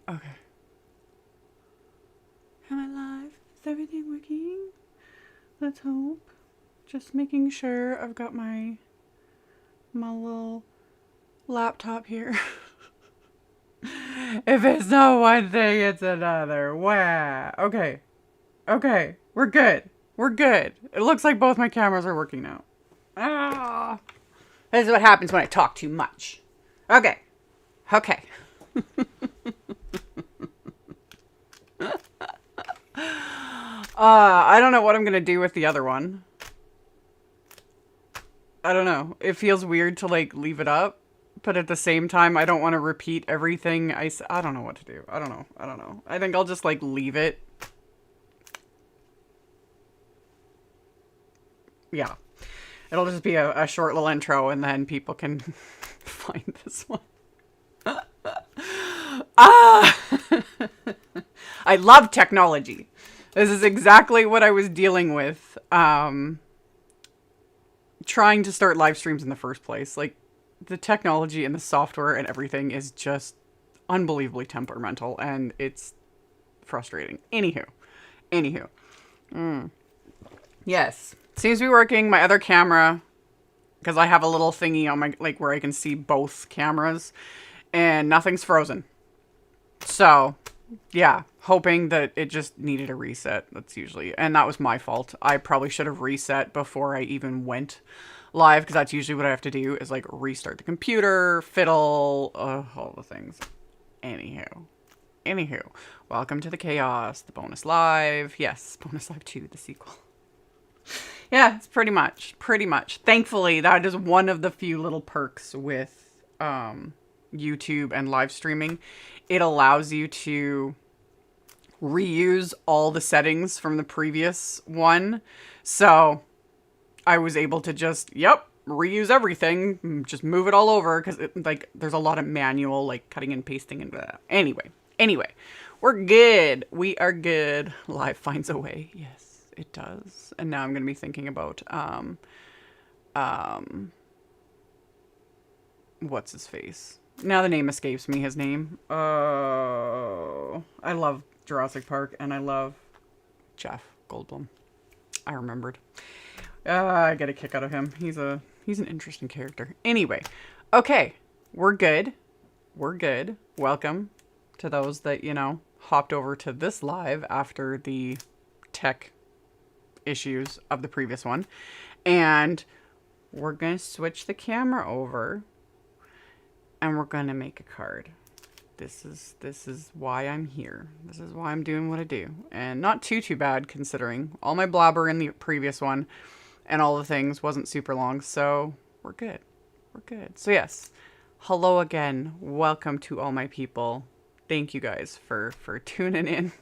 Okay. Am I live? Is everything working? Let's hope. Just making sure I've got my little laptop here. If it's not one thing, it's another. Wow. Okay. Okay. We're good. We're good. It looks like both my cameras are working now. Ah. This is what happens when I talk too much. Okay. Okay. I don't know what I'm going to do with the other one. I don't know. It feels weird to, like, leave it up. But at the same time, I don't want to repeat everything I don't know what to do. I don't know. I don't know. I think I'll just, like, leave it. Yeah. It'll just be a short little intro, and then people can find this one. Ah! I love technology. This is exactly what I was dealing with. Trying to start live streams in the first place. Like, the technology and the software and everything is just unbelievably temperamental, and it's frustrating. Anywho. Yes. Seems to be working. My other camera, because I have a little thingy on my, like, where I can see both cameras, and nothing's frozen. So, yeah, hoping that it just needed a reset. That's usually, and that was my fault. I probably should have reset before I even went live, because that's usually what I have to do, is, like, restart the computer, fiddle, all the things. Anywho, welcome to the chaos, the bonus live. Yes, bonus live 2, the sequel. Yeah, it's pretty much. Thankfully, that is one of the few little perks with YouTube and live streaming. It allows you to reuse all the settings from the previous one. So I was able to just, reuse everything, just move it all over, because like there's a lot of manual, like, cutting and pasting and blah. Anyway, we're good. We are good. Live finds a way. Yes, it does. And now I'm going to be thinking about, what's his face? Now the name escapes me, his name. Oh, I love Jurassic Park, and I love Jeff Goldblum. I remembered. I get a kick out of him. He's an interesting character. Anyway, okay, we're good. Welcome to those that, hopped over to this live after the tech issues of the previous one. And we're going to switch the camera over, and we're going to make a card. This is why I'm here. This is why I'm doing what I do. And not too bad, considering all my blabber in the previous one and all the things wasn't super long. So we're good. So yes, hello again. Welcome to all my people. Thank you guys for tuning in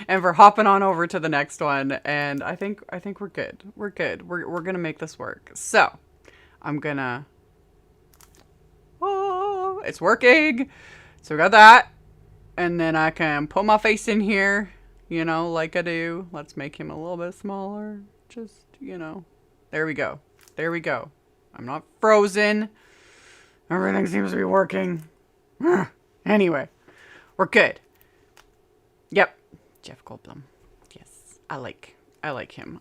and for hopping on over to the next one. And I think we're good. We're going to make this work. So I'm going to, it's working. So we got that. And then I can put my face in here, like I do. Let's make him a little bit smaller. Just, there we go. I'm not frozen. Everything seems to be working. Anyway, we're good. Yep. Jeff Goldblum. Yes. I like him.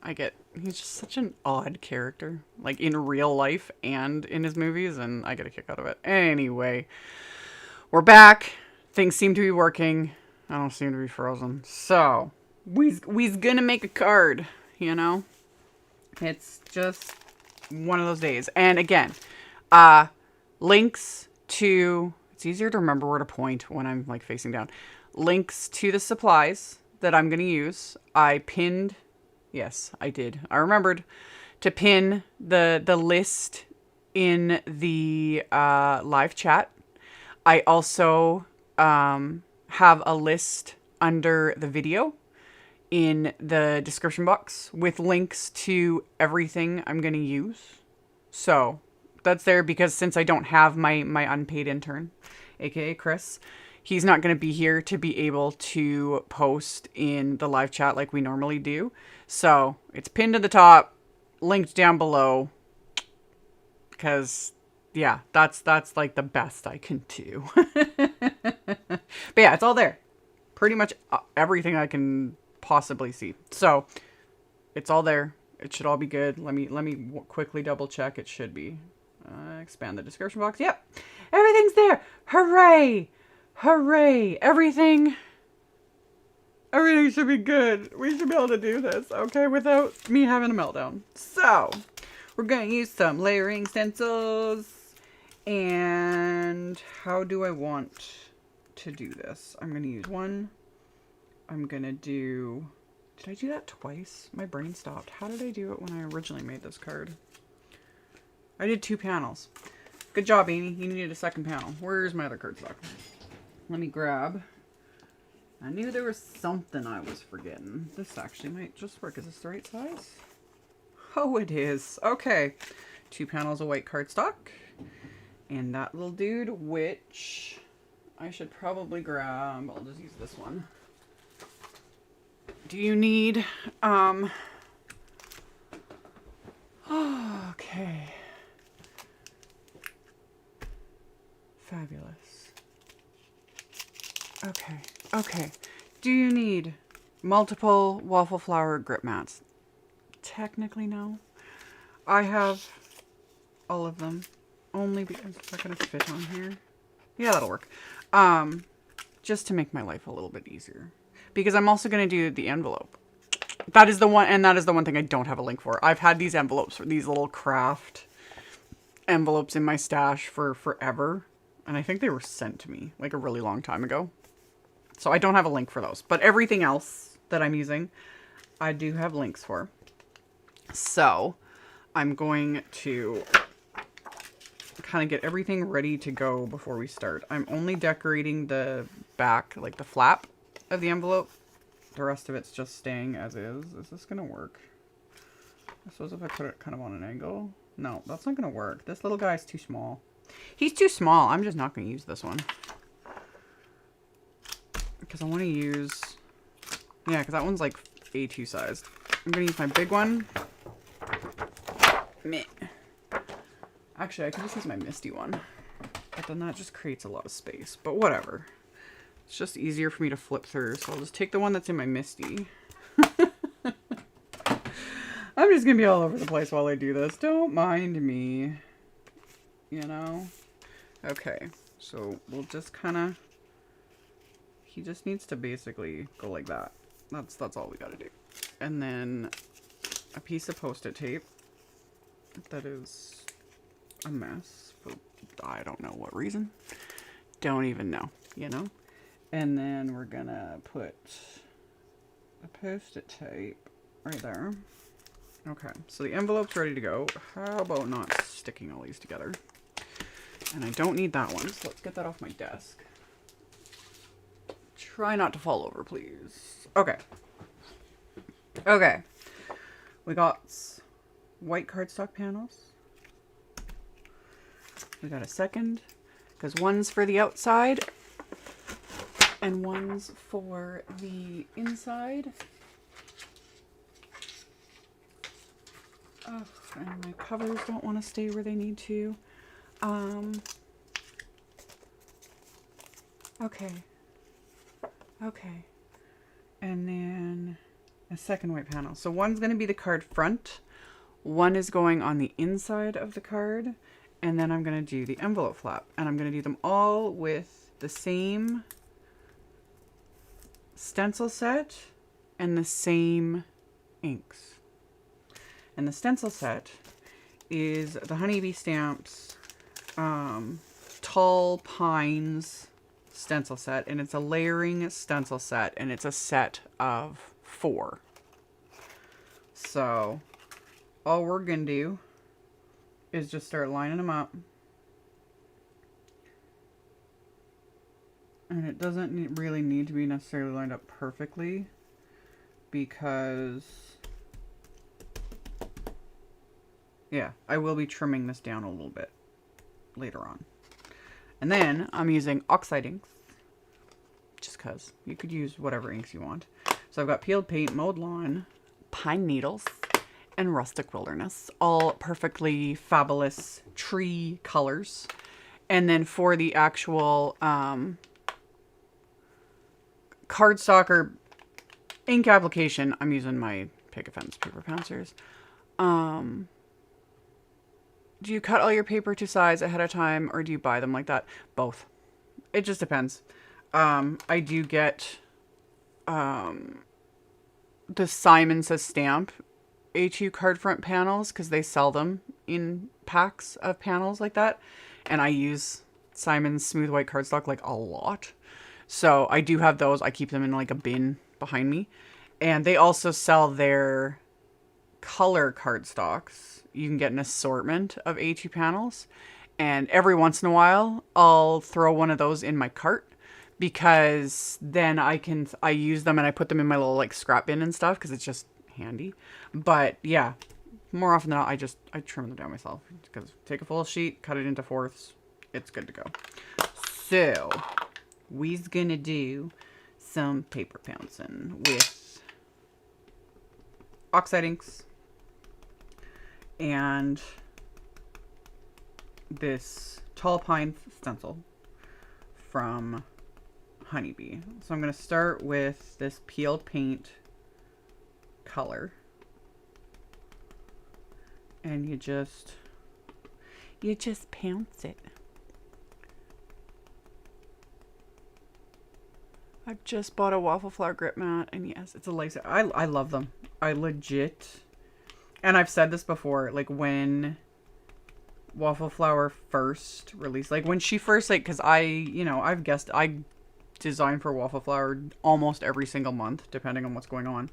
He's just such an odd character, like in real life and in his movies, and I get a kick out of it. Anyway, we're back. Things seem to be working. I don't seem to be frozen. So, we's gonna make a card, It's just one of those days. And again, links to, it's easier to remember where to point when I'm, like, facing down. Links to the supplies that I'm gonna use. I pinned, yes, I did. I remembered to pin the list in the live chat. I also have a list under the video in the description box with links to everything I'm going to use. So that's there because since I don't have my unpaid intern, aka Chris, he's not going to be here to be able to post in the live chat like we normally do. So it's pinned to the top, linked down below, because yeah, that's like the best I can do. But yeah, it's all there. Pretty much everything I can possibly see. So it's all there. It should all be good. Let me quickly double check. It should be. Expand the description box. Yep. Everything's there. Hooray. Hooray. Everything should be good. We should be able to do this, okay, without me having a meltdown. So, we're going to use some layering stencils. And how do I want to do this? I'm going to use one. I'm going to do... Did I do that twice? My brain stopped. How did I do it when I originally made this card? I did 2 panels. Good job, Amy. You needed a second panel. Where's my other cardstock? Let me grab... I knew there was something I was forgetting. This actually might just work. Is this the right size? Oh, it is. Okay. 2 panels of white cardstock. And that little dude, which I should probably grab. I'll just use this one. Do you need, okay. Fabulous. Okay. Okay. Do you need multiple Waffle Flower grip mats? Technically, no. I have all of them. Only because it's not going to fit on here. Yeah, that'll work. Just to make my life a little bit easier. Because I'm also going to do the envelope. That is the one, and that is the one thing I don't have a link for. I've had these envelopes, these little craft envelopes in my stash for forever. And I think they were sent to me like a really long time ago. So I don't have a link for those. But everything else that I'm using, I do have links for. So I'm going to kind of get everything ready to go before we start. I'm only decorating the back, like the flap of the envelope. The rest of it's just staying as is. Is this going to work? I suppose if I put it kind of on an angle. No, that's not going to work. This little guy's too small. He's too small. I'm just not going to use this one. Because I want to use... Yeah, because that one's like A2 sized. I'm going to use my big one. Meh. Actually, I could just use my Misty one. But then that just creates a lot of space. But whatever. It's just easier for me to flip through. So I'll just take the one that's in my Misty. I'm just going to be all over the place while I do this. Don't mind me. You know? Okay. So we'll just kind of... He just needs to basically go like that. That's all we got to do. And then a piece of Post-it tape. That is a mess for I don't know what reason. Don't even know, you know? And then we're gonna put a Post-it tape right there. Okay, so the envelope's ready to go. How about not sticking all these together? And I don't need that one, so let's get that off my desk. Try not to fall over, please. Okay. Okay. We got white cardstock panels. We got a second, because one's for the outside and one's for the inside. Oh, and my covers don't want to stay where they need to. Okay. Okay. And then a second white panel. So one's going to be the card front. One is going on the inside of the card. And then I'm going to do the envelope flap. And I'm going to do them all with the same stencil set and the same inks. And the stencil set is the Honeybee Stamps Tall Pines stencil set. And it's a layering stencil set. And it's a set of 4. So all we're going to do is just start lining them up. And it doesn't really need to be necessarily lined up perfectly, because yeah, I will be trimming this down a little bit later on. And then I'm using Oxide inks, just because you could use whatever inks you want. So I've got peeled paint, mowed lawn, pine needles, and Rustic Wilderness. All perfectly fabulous tree colors. And then for the actual cardstock or ink application, I'm using my Picket paper Pouncers. Do you cut all your paper to size ahead of time, or do you buy them like that? Both. It just depends. I do get the Simon Says Stamp A2 card front panels because they sell them in packs of panels like that. And I use Simon's smooth white cardstock like a lot. So I do have those. I keep them in like a bin behind me. And they also sell their color cardstocks. You can get an assortment of A2 panels. And every once in a while, I'll throw one of those in my cart because then I use them and I put them in my little like scrap bin and stuff because it's just handy. But yeah, more often than not, I trim them down myself because take a full sheet, cut it into fourths. It's good to go. So we's gonna do some paper pouncing with Oxide inks and this Tall Pine stencil from Honeybee. So I'm going to start with this peeled paint color. And you just pounce it. I've just bought a Waffle Flower grip mat, and yes, it's a lifesaver. I love them. I legit, and I've said this before, like when Waffle Flower first released, like when she first, like, because I design for Waffle Flower almost every single month, depending on what's going on,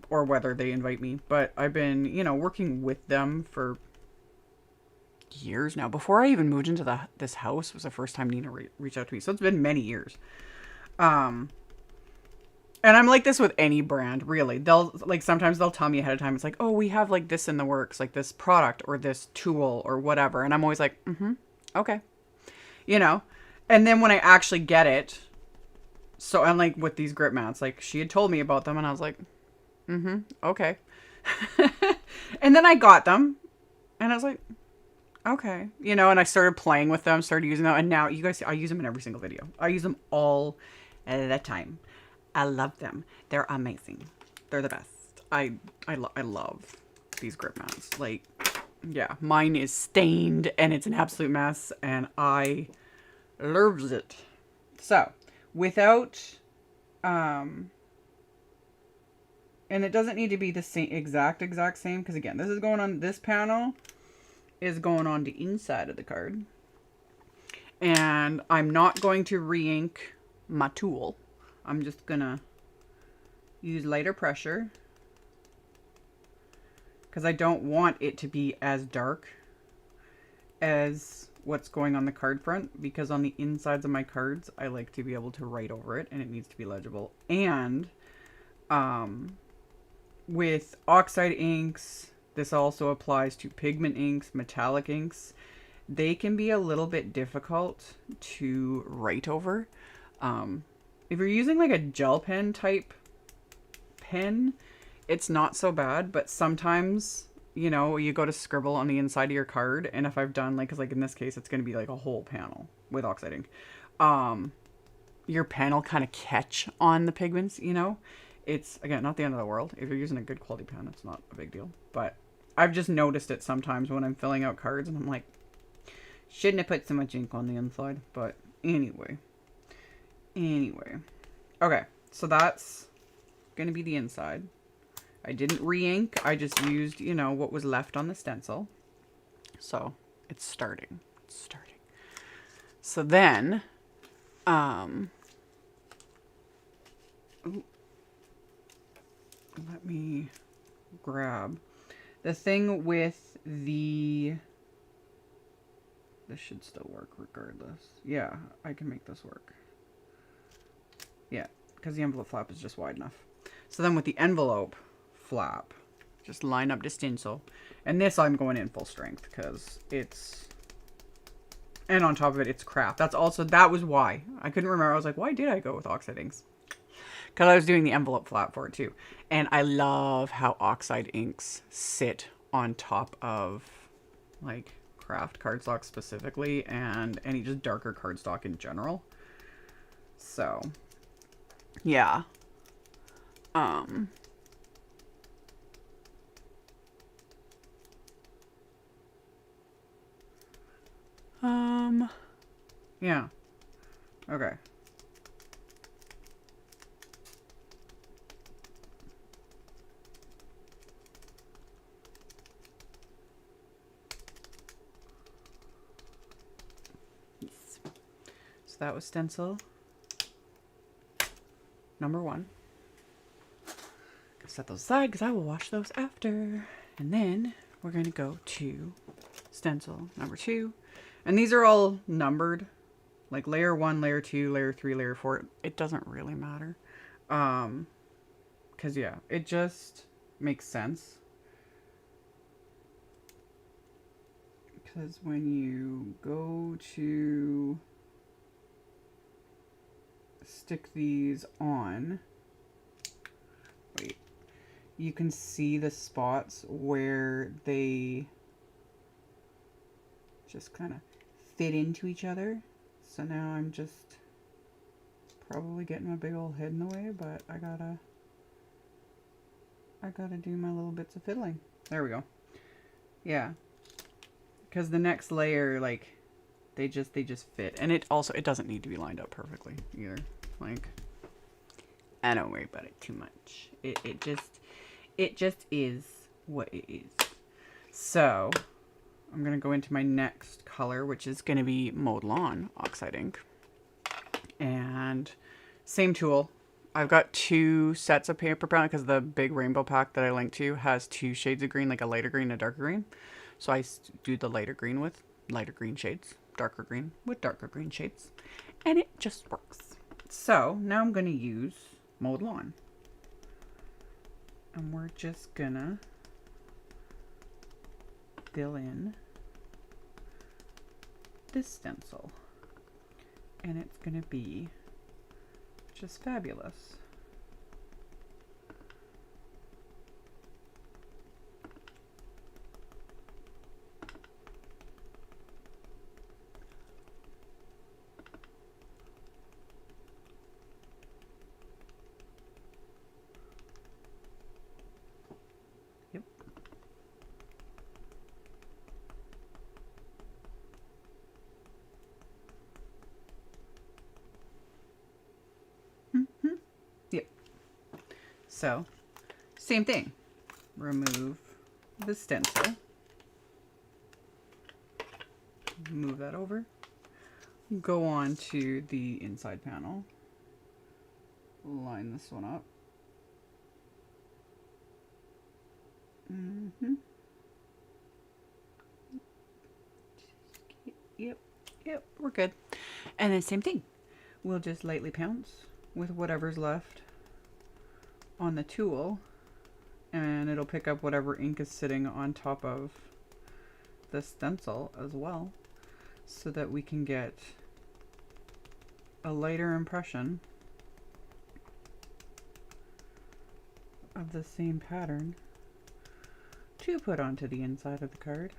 or whether they invite me. But I've been, working with them for years now. Before I even moved into this house was the first time Neenah reached out to me. So it's been many years. And I'm like this with any brand, really. Sometimes they'll tell me ahead of time. It's like, oh, we have like this in the works, like this product or this tool or whatever. And I'm always like, okay. And then when I actually get it, so I'm like with these grip mats, like she had told me about them and I was like, okay. And then I got them and I was like, okay. And I started playing with them, started using them. And now you guys see, I use them in every single video. I use them all the time. I love them. They're amazing. They're the best. I love these grip mats. Like, yeah, mine is stained and it's an absolute mess and I loves it. So, without, and it doesn't need to be the same, exact same, because again, this panel is going on the inside of the card. And I'm not going to re-ink my tool. I'm just gonna use lighter pressure because I don't want it to be as dark as what's going on the card front, because on the insides of my cards I like to be able to write over it and it needs to be legible. And with Oxide inks, this also applies to pigment inks, metallic inks. They can be a little bit difficult to write over. If you're using like a gel pen type pen, it's not so bad, but sometimes, you go to scribble on the inside of your card, and if I've done because in this case, it's going to be like a whole panel with Oxide ink. Your pen will kind of catch on the pigments, It's, again, not the end of the world. If you're using a good quality pen, it's not a big deal. But I've just noticed it sometimes when I'm filling out cards, and I'm like, shouldn't have put so much ink on the inside. But anyway. Okay, so that's going to be the inside. I didn't re-ink. I just used, what was left on the stencil. So it's starting. So then, let me grab the thing with this should still work regardless. Yeah, I can make this work. Yeah, because the envelope flap is just wide enough. So then with the envelope flap, just line up the stencil. And this I'm going in full strength because it's, and on top of it, it's craft. That was why. I couldn't remember. I was like, why did I go with Oxide inks? because I was doing the envelope flat for it too. And I love how Oxide inks sit on top of like craft cardstock specifically and any just darker cardstock in general. So yeah. Yeah. Okay. Yes. So that was stencil number 1. Set those aside because I will wash those after. And then we're going to go to stencil number 2. And these are all numbered. Like layer 1, layer 2, layer 3, layer 4. It doesn't really matter. Because yeah, it just makes sense. Because when you go to stick these on, wait, you can see the spots where they just kind of fit into each other. So now I'm just probably getting my big old head in the way, but I gotta do my little bits of fiddling. There we go. Yeah. Because the next layer, like, they just fit. And it doesn't need to be lined up perfectly either. Like, I don't worry about it too much. It just is what it is. So I'm going to go into my next color, which is going to be Mowed Lawn Oxide ink. And same tool. I've got 2 sets of paper brown because the big rainbow pack that I linked to has 2 shades of green, like a lighter green and a darker green. So I do the lighter green with lighter green shades, darker green with darker green shades. And it just works. So now I'm going to use Mowed Lawn. And we're just going to fill in this stencil. And it's going to be just fabulous. Yep. Yep. So, same thing. Remove the stencil. Move that over. Go on to the inside panel. Line this one up. Yep, we're good. And then same thing. We'll just lightly pounce with whatever's left on the tool, and it'll pick up whatever ink is sitting on top of the stencil as well, so that we can get a lighter impression of the same pattern to put onto the inside of the card.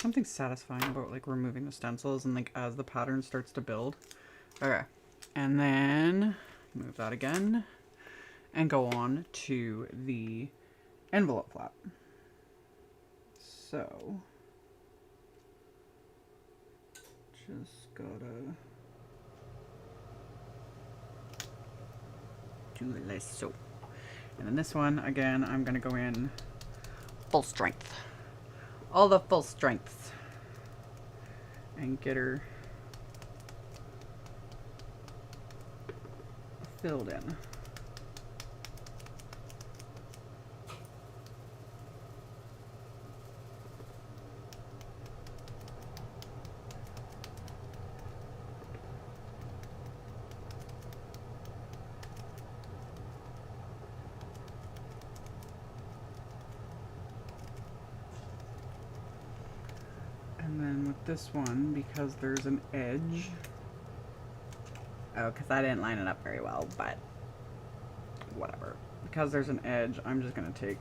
Something satisfying about like removing the stencils and like as the pattern starts to build. Okay, and then move that again and go on to the envelope flap. So just gotta do it like so. And then this one again, I'm gonna go in full strength. All the full strengths. And get her filled in. this one because there's an edge. Oh, because I didn't line it up very well, but whatever. Because there's an edge, I'm just going to take...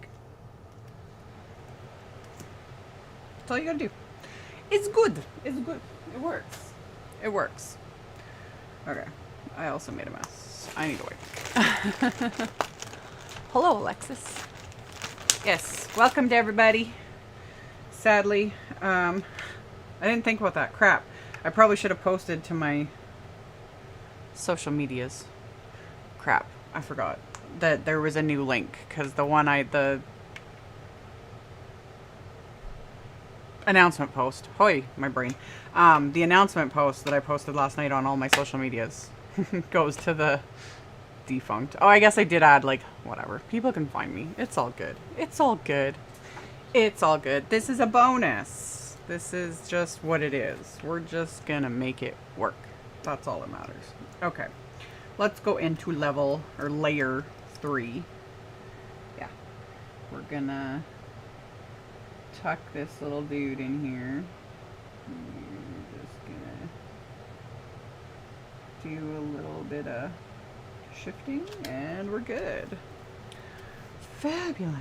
That's all you got to do. It's good. It's good. It works. It works. Okay. I also made a mess. I need to wipe. Hello, Alexis. Yes. Welcome to everybody. Sadly, I didn't think about that. Crap. I probably should have posted to my social medias. Crap. I forgot that there was a new link because the one the announcement post. Hoy, my brain. The announcement post that I posted last night on all my social medias goes to the defunct. Oh, I guess I did add, like, whatever. People can find me. It's all good. It's all good. It's all good. This is a bonus. This is just what it is. We're just gonna make it work. That's all that matters. Okay. Let's go into level, or layer 3. Yeah. We're gonna tuck this little dude in here. We're just gonna do a little bit of shifting, and we're good. Fabulous.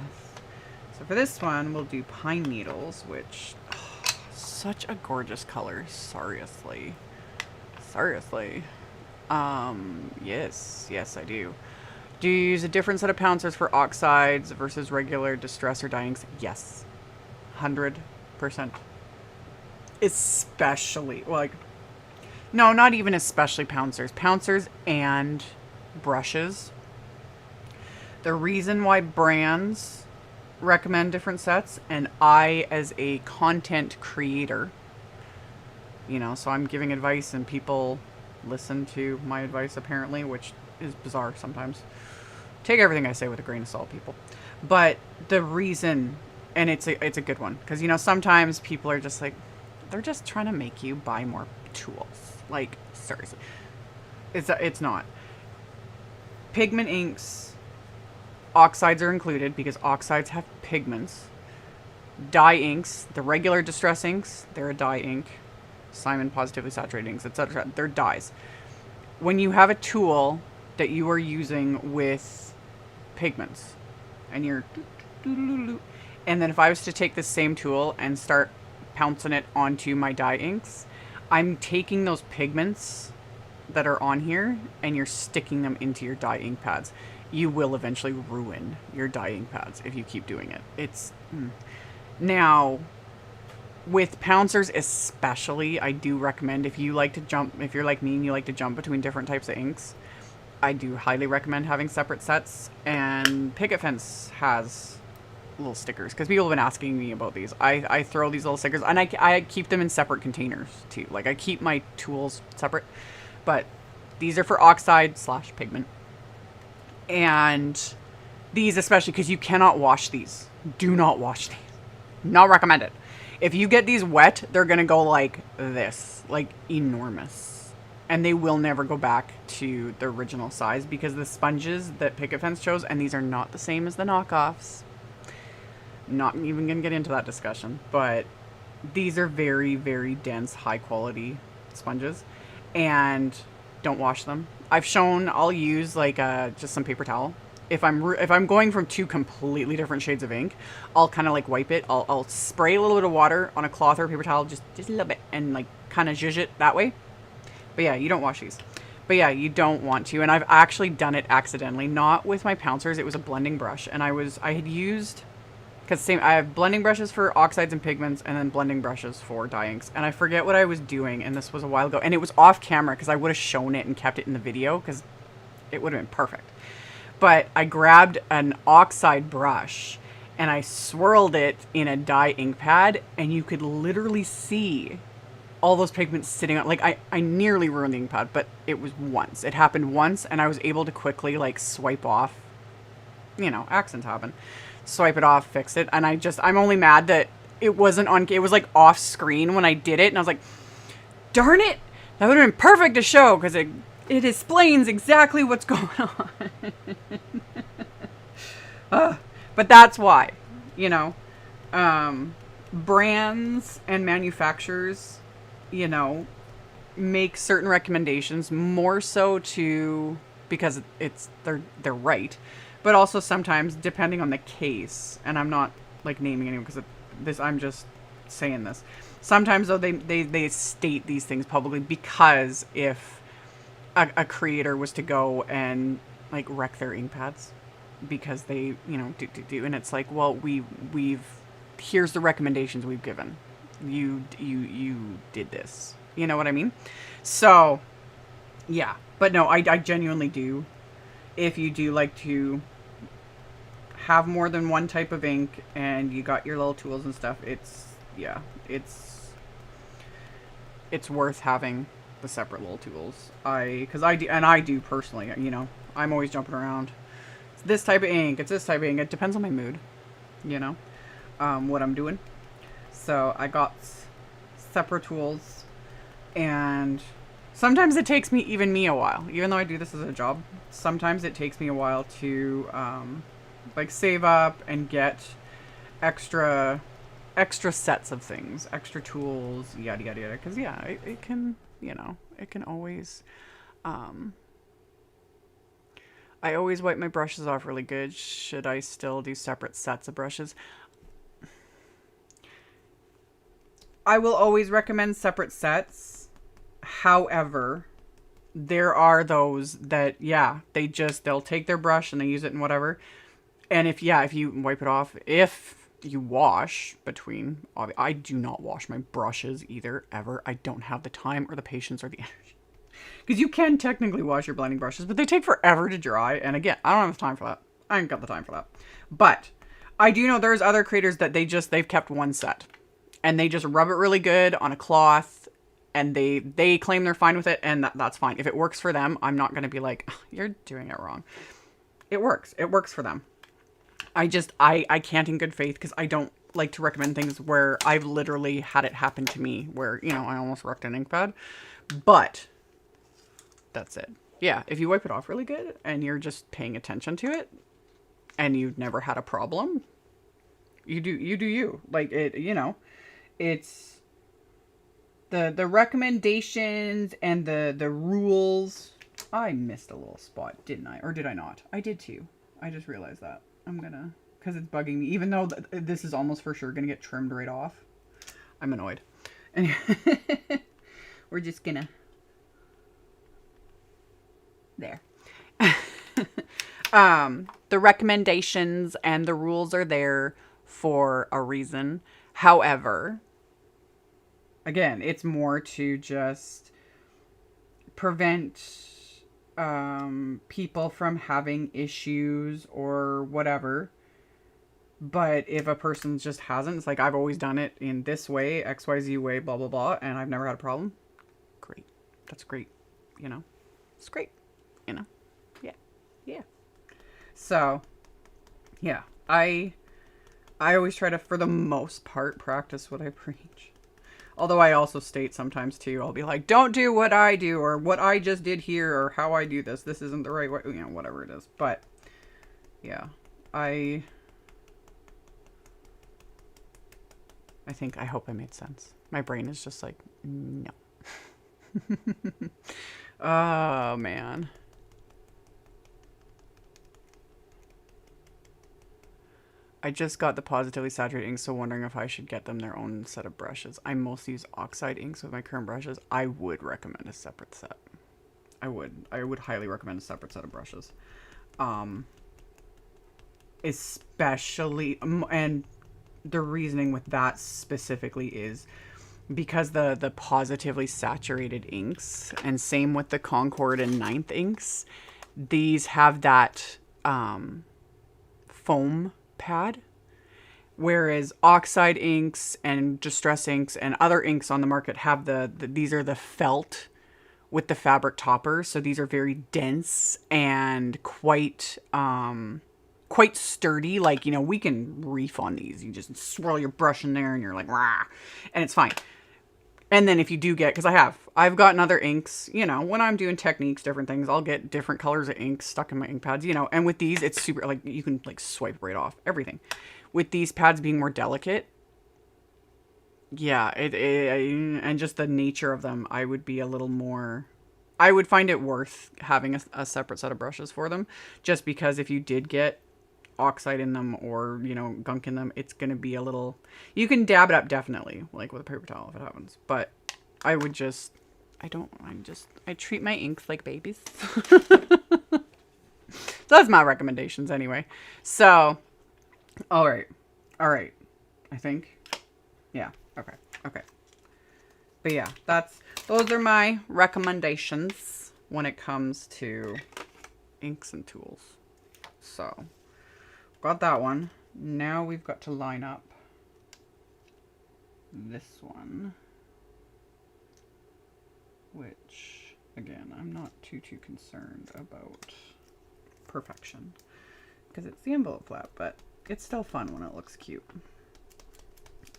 So for this one, we'll do pine needles, which, such a gorgeous color. Seriously. Seriously. Yes, I do. Do you use a different set of pouncers for oxides versus regular distress or dyings? Yes. 100%. Especially, like, no, not even especially pouncers. Pouncers and brushes. The reason why brands recommend different sets, and I, as a content creator, you know, so I'm giving advice and people listen to my advice apparently, which is bizarre sometimes. Take everything I say with a grain of salt, people. But the reason, and it's a good one, because, you know, sometimes people are just like, they're just trying to make you buy more tools. Like, seriously. It's not. Pigment inks, oxides are included because oxides have pigments. Dye inks, the regular distress inks, they're a dye ink. Simon positively saturated inks, etc. They're dyes. When you have a tool that you are using with pigments, and you're, and then if I was to take this same tool and start pouncing it onto my dye inks, I'm taking those pigments that are on here and you're sticking them into your dye ink pads. You will eventually ruin your dye ink pads if you keep doing it. It's now with pouncers especially, I do recommend, if you like to jump, if you're like me and you like to jump between different types of inks, I do highly recommend having separate sets. And Picket Fence has little stickers because people have been asking me about these. I throw these little stickers, and I keep them in separate containers too. Like, I keep my tools separate, but these are for oxide / pigment. And these especially, because you cannot wash these. Do not wash these. Not recommended. If you get these wet, they're going to go like this, like enormous. And they will never go back to the original size because the sponges that Picket Fence chose, and these are not the same as the knockoffs. Not even going to get into that discussion, but these are very, very dense, high quality sponges, and don't wash them. I've shown I'll use like just some paper towel. If I'm going from two completely different shades of ink, I'll kind of like wipe it. I'll spray a little bit of water on a cloth or a paper towel, just a little bit, and like kind of zhuzh it that way. But yeah, you don't wash these. But yeah, you don't want to. And I've actually done it accidentally, not with my pouncers. It was a blending brush, and I had used, because I have blending brushes for oxides and pigments, and then blending brushes for dye inks. And I forget what I was doing, and this was a while ago, and it was off camera because I would have shown it and kept it in the video because it would have been perfect. But I grabbed an oxide brush and I swirled it in a dye ink pad, and you could literally see all those pigments sitting on, like, I nearly ruined the ink pad, but it was once. It happened once, and I was able to quickly, like, swipe off, you know, accidents happen. Swipe it off, fix it, and I'm only mad that it wasn't on, it was, like, off screen when I did it, and I was like, darn it! That would have been perfect to show, because it explains exactly what's going on. But that's why, you know, brands and manufacturers you know, make certain recommendations more so to because they're right, but also sometimes depending on the case, and I'm not like naming anyone because this I'm just saying this. Sometimes though they state these things publicly because if a creator was to go and like wreck their ink pads because they do and it's like, well, we've here's the recommendations we've given you did this, you know what I mean? So yeah, but no, I genuinely do. If you do like to have more than one type of ink and you got your little tools and stuff, it's it's worth having the separate little tools. I do personally, I'm always jumping around. It's this type of ink, it's this type of ink. It depends on my mood, what I'm doing. So I got separate tools, and sometimes it takes me a while, even though I do this as a job. Sometimes it takes me a while to like save up and get extra sets of things, extra tools, yada yada yada. Because yeah, it can it can always. I always wipe my brushes off really good. Should I still do separate sets of brushes? I will always recommend separate sets. However, there are those that, they'll take their brush and they use it in whatever. And if you wipe it off, if you wash between, I do not wash my brushes either, ever. I don't have the time or the patience or the energy. Because you can technically wash your blending brushes, but they take forever to dry. And again, I don't have the time for that. I ain't got the time for that. But I do know there's other creators that they've kept one set. And they just rub it really good on a cloth. And they claim they're fine with it. And that's fine. If it works for them, I'm not going to be like, oh, you're doing it wrong. It works. It works for them. I can't in good faith because I don't like to recommend things where I've literally had it happen to me where, I almost wrecked an ink pad. But that's it. Yeah, if you wipe it off really good and you're just paying attention to it and you've never had a problem, you do you. Like it, it's the recommendations and the rules. I missed a little spot, didn't I? Or did I not? I did too. I just realized that. I'm gonna, because it's bugging me, even though this is almost for sure gonna get trimmed right off. I'm annoyed. And we're just gonna, there. The recommendations and the rules are there for a reason. However, again, it's more to just prevent people from having issues or whatever. But if a person just hasn't, it's like, I've always done it in this way, XYZ way, blah blah blah, and I've never had a problem. Great. That's great. It's great. Yeah. So yeah, I always try to, for the most part, practice what I preach. Although I also state sometimes too, I'll be like, don't do what I do or what I just did here or how I do this. This isn't the right way, whatever it is. But yeah, I hope I made sense. My brain is just like, no. Oh man. I just got the positively saturated ink, so wondering if I should get them their own set of brushes. I mostly use Oxide inks with my current brushes. I would recommend a separate set. I would highly recommend a separate set of brushes. Especially, and the reasoning with that specifically is because the positively saturated inks, and same with the Concord and Ninth inks, these have that foam pad, whereas Oxide inks and Distress inks and other inks on the market have these are the felt with the fabric topper, so these are very dense and quite sturdy. Like, we can reef on these. You just swirl your brush in there and you're like, rah, and it's fine. And then if you do get, because I've gotten other inks, when I'm doing techniques, different things, I'll get different colors of ink stuck in my ink pads, and with these, it's super, like, you can, like, swipe right off everything. With these pads being more delicate, yeah, and just the nature of them, I would be a little more. I would find it worth having a separate set of brushes for them, just because if you did get oxide in them or, you know, gunk in them, it's going to be a little. You can dab it up definitely, like with a paper towel if it happens. But I would just. I treat my inks like babies. That's my recommendations anyway. So, all right. I think. Yeah. Okay. But yeah, those are my recommendations when it comes to inks and tools. So, got that one. Now we've got to line up this one, which again, I'm not too concerned about perfection because it's the envelope flap, but it's still fun when it looks cute.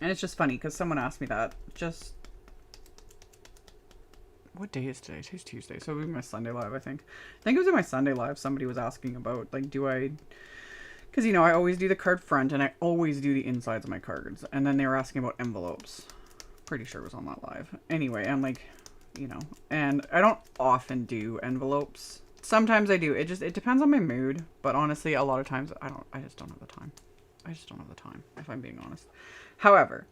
And it's just funny because someone asked me that just. What day is today? Today's Tuesday, so it'll be my Sunday live, I think. I think it was in my Sunday live. Somebody was asking about, like, do I... Because, you know, I always do the card front, and I always do the insides of my cards. And then they were asking about envelopes. Pretty sure it was on that live. Anyway, I'm like, you know, and I don't often do envelopes. Sometimes I do. It depends on my mood. But honestly, a lot of times, I just don't have the time. If I'm being honest. However...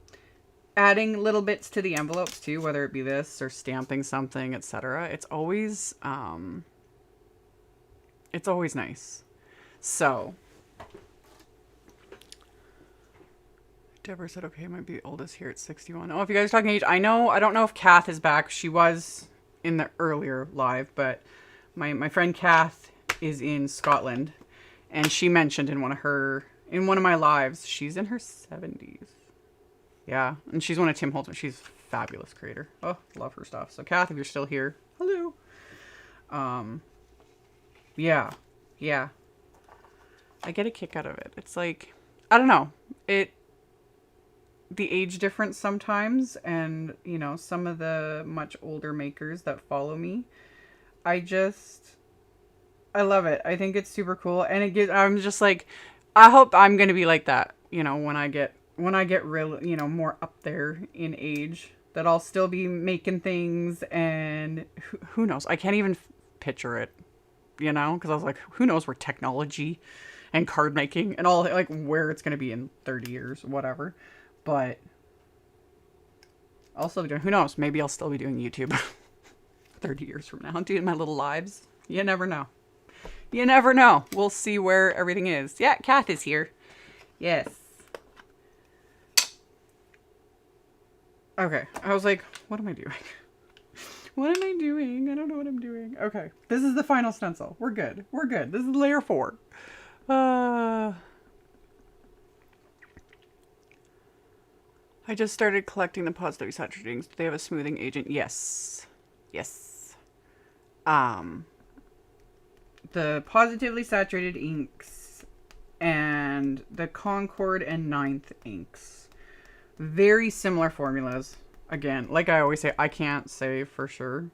adding little bits to the envelopes too, whether it be this or stamping something, etc. It's always nice. So, Deborah said, okay, might be the oldest here at 61. Oh, if you guys are talking age, I don't know if Kath is back. She was in the earlier live, but my friend Kath is in Scotland, and she mentioned in one of my lives, she's in her 70s. Yeah, and she's one of Tim Holtz. She's a fabulous creator. Oh, love her stuff. So, Kath, if you're still here, hello. Yeah. I get a kick out of it. It's like, I don't know. The age difference sometimes, and, you know, some of the much older makers that follow me, I love it. I think it's super cool, and I'm just like, I hope I'm going to be like that, you know, when I get real, you know, more up there in age, that I'll still be making things, and who knows? I can't even picture it, you know, because I was like, who knows where technology and card making and all, like, where it's going to be in 30 years, whatever. But I'll still be doing, who knows? Maybe I'll still be doing YouTube 30 years from now, doing my little lives. You never know. We'll see where everything is. Yeah, Kath is here. Yes. Okay, I was like, what am I doing? I don't know what I'm doing. Okay, this is the final stencil. We're good. This is layer 4. I just started collecting the positively saturated inks. Do they have a smoothing agent? Yes. The positively saturated inks and the Concord and Ninth inks. Very similar formulas. Again, like I always say, I can't say for sure,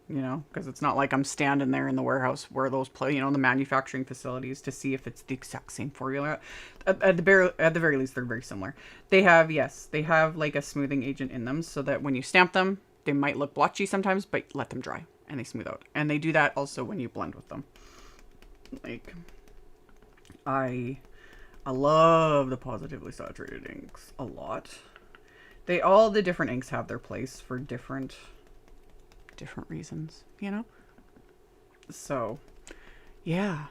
you know, because it's not like I'm standing there in the warehouse where those play, you know, the manufacturing facilities to see if it's the exact same formula. At the very least, they're very similar. They have like a smoothing agent in them so that when you stamp them, they might look blotchy sometimes, but let them dry and they smooth out. And they do that also when you blend with them. Like, I love the positively saturated inks a lot. All the different inks have their place for different reasons, you know? So, yeah.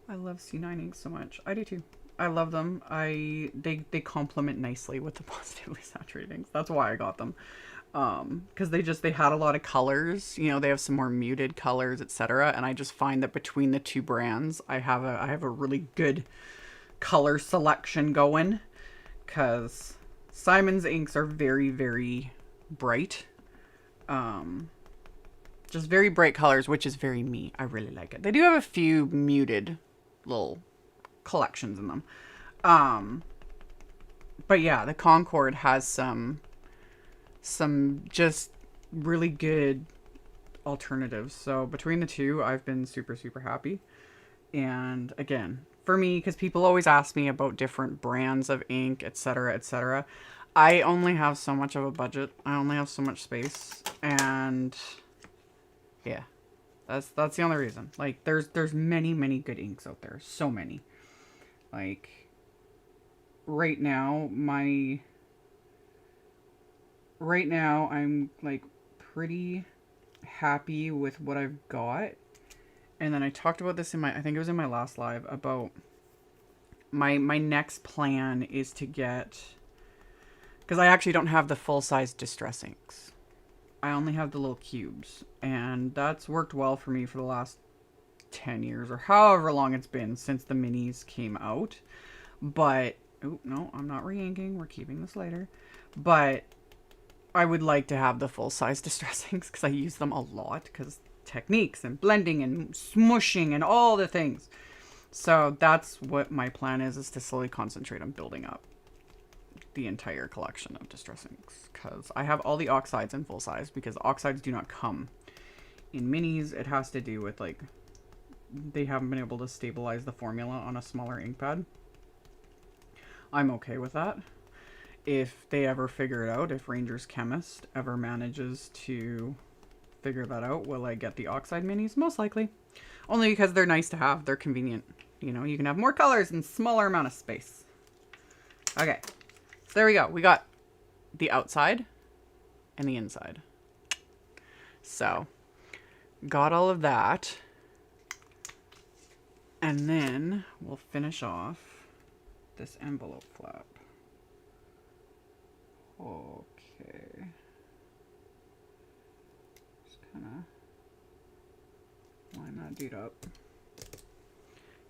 I love C9 inks so much. I do too. I love them. They complement nicely with the positively saturated inks. That's why I got them. Because they had a lot of colors, you know, they have some more muted colors, etc. And I just find that between the two brands, I have a really good color selection going, because Simon's inks are very, very bright. Just very bright colors, which is very me. I really like it. They do have a few muted little collections in them. But yeah, the Concord has some just really good alternatives. So between the two, I've been super, super happy. And again, for me, because people always ask me about different brands of ink, etc., etc. I only have so much of a budget. I only have so much space, and yeah, that's the only reason. Like, there's many good inks out there, so many. Like, right now, I'm like pretty happy with what I've got. And then I talked about this in my, I think it was in my last live, about my next plan is to get, because I actually don't have the full-size distress inks. I only have the little cubes, and that's worked well for me for the last 10 years or however long it's been since the minis came out. But, oh no, I'm not re-inking, we're keeping this later. But I would like to have the full-size distress inks because I use them a lot, because techniques and blending and smushing and all the things. So that's what my plan is to slowly concentrate on building up the entire collection of distress inks, because I have all the oxides in full size, because oxides do not come in minis. It has to do with, like, they haven't been able to stabilize the formula on a smaller ink pad. I'm okay with that. If they ever figure it out, if Ranger's Chemist ever manages to figure that out, will I get the oxide minis? Most likely. Only because they're nice to have. They're convenient. You know, you can have more colors in smaller amount of space. Okay. So there we go. We got the outside and the inside. So, got all of that. And then we'll finish off this envelope flap. Okay. Just kind of line that dude up.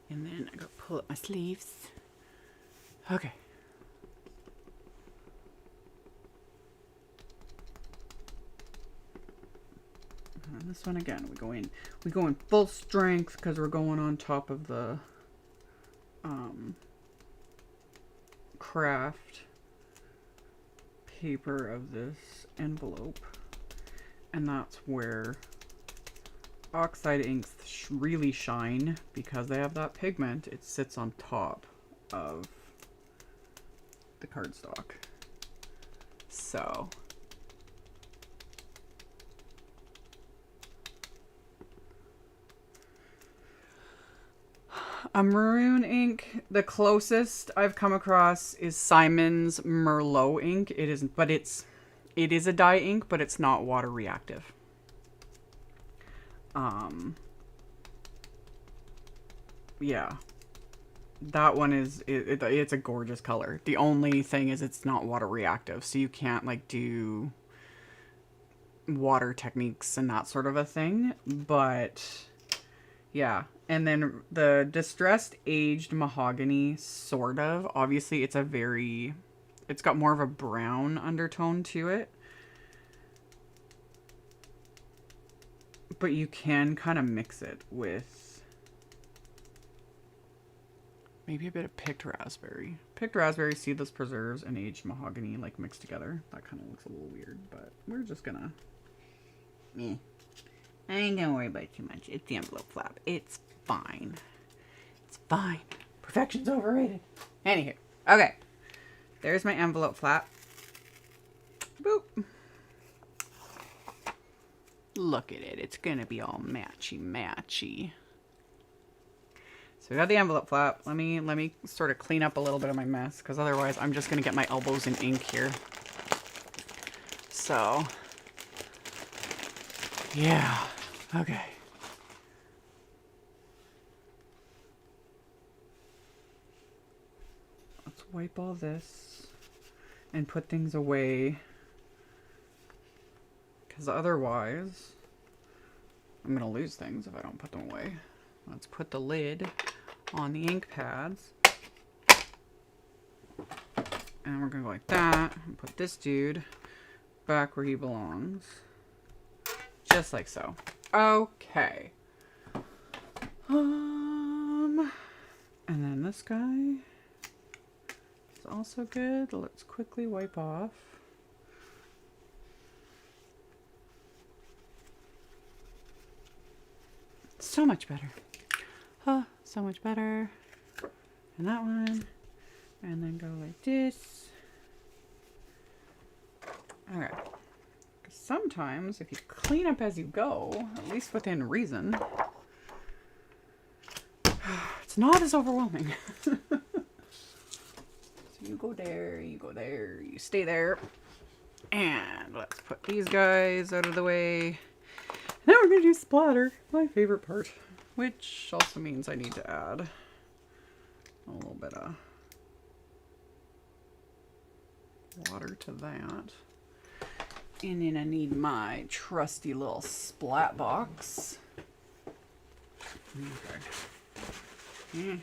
And then I gotta pull up my sleeves. Okay. And this one again, we go in full strength because we're going on top of the craft paper of this envelope, and that's where oxide inks really shine, because they have that pigment. It sits on top of the cardstock. So a maroon ink, the closest I've come across is Simon's Merlot ink. It is a dye ink, but it's not water reactive. Yeah, that one is, it's a gorgeous color. The only thing is it's not water reactive, so you can't like do water techniques and that sort of a thing. But yeah. And then the distressed aged mahogany, sort of. Obviously, it's got more of a brown undertone to it. But you can kind of mix it with maybe a bit of picked raspberry. Picked raspberry, seedless preserves, and aged mahogany, like, mixed together. That kind of looks a little weird, but we're just gonna... I ain't gonna worry about it too much. It's the envelope flap. It's fine. It's fine. Perfection's overrated. Anywho. Okay. There's my envelope flap. Boop. Look at it. It's gonna be all matchy. So we got the envelope flap. Let me sort of clean up a little bit of my mess, because otherwise I'm just gonna get my elbows in ink here. So yeah. Okay. Let's wipe all this and put things away, because otherwise I'm going to lose things if I don't put them away. Let's put the lid on the ink pads. And we're going to go like that and put this dude back where he belongs. Just like so. Okay. And then this guy is also good. Let's quickly wipe off. So much better. Oh, so much better. and that one, and then go like this. Okay. Sometimes, if you clean up as you go, at least within reason, it's not as overwhelming. So you go there, you stay there. And let's put these guys out of the way. Now we're going to do splatter, my favorite part. Which also means I need to add a little bit of water to that. And then I need my trusty little splat box. Okay.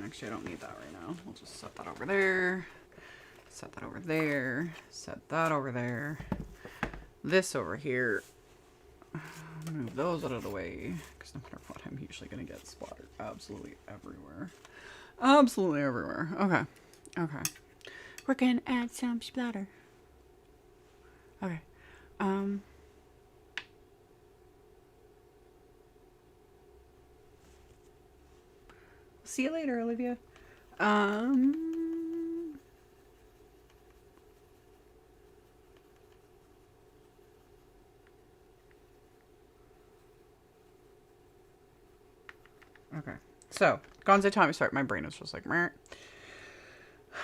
Actually, I don't need that right now. We'll just set that over there. Set that over there. Set that over there. This over here. Move those out of the way. Because no matter what, I'm usually going to get splattered absolutely everywhere. Absolutely everywhere. Okay. Okay. We're going to add some splatter. Okay. See you later, Olivia. Okay. So, Gonzo Tommy, sorry, my brain is just like, meh.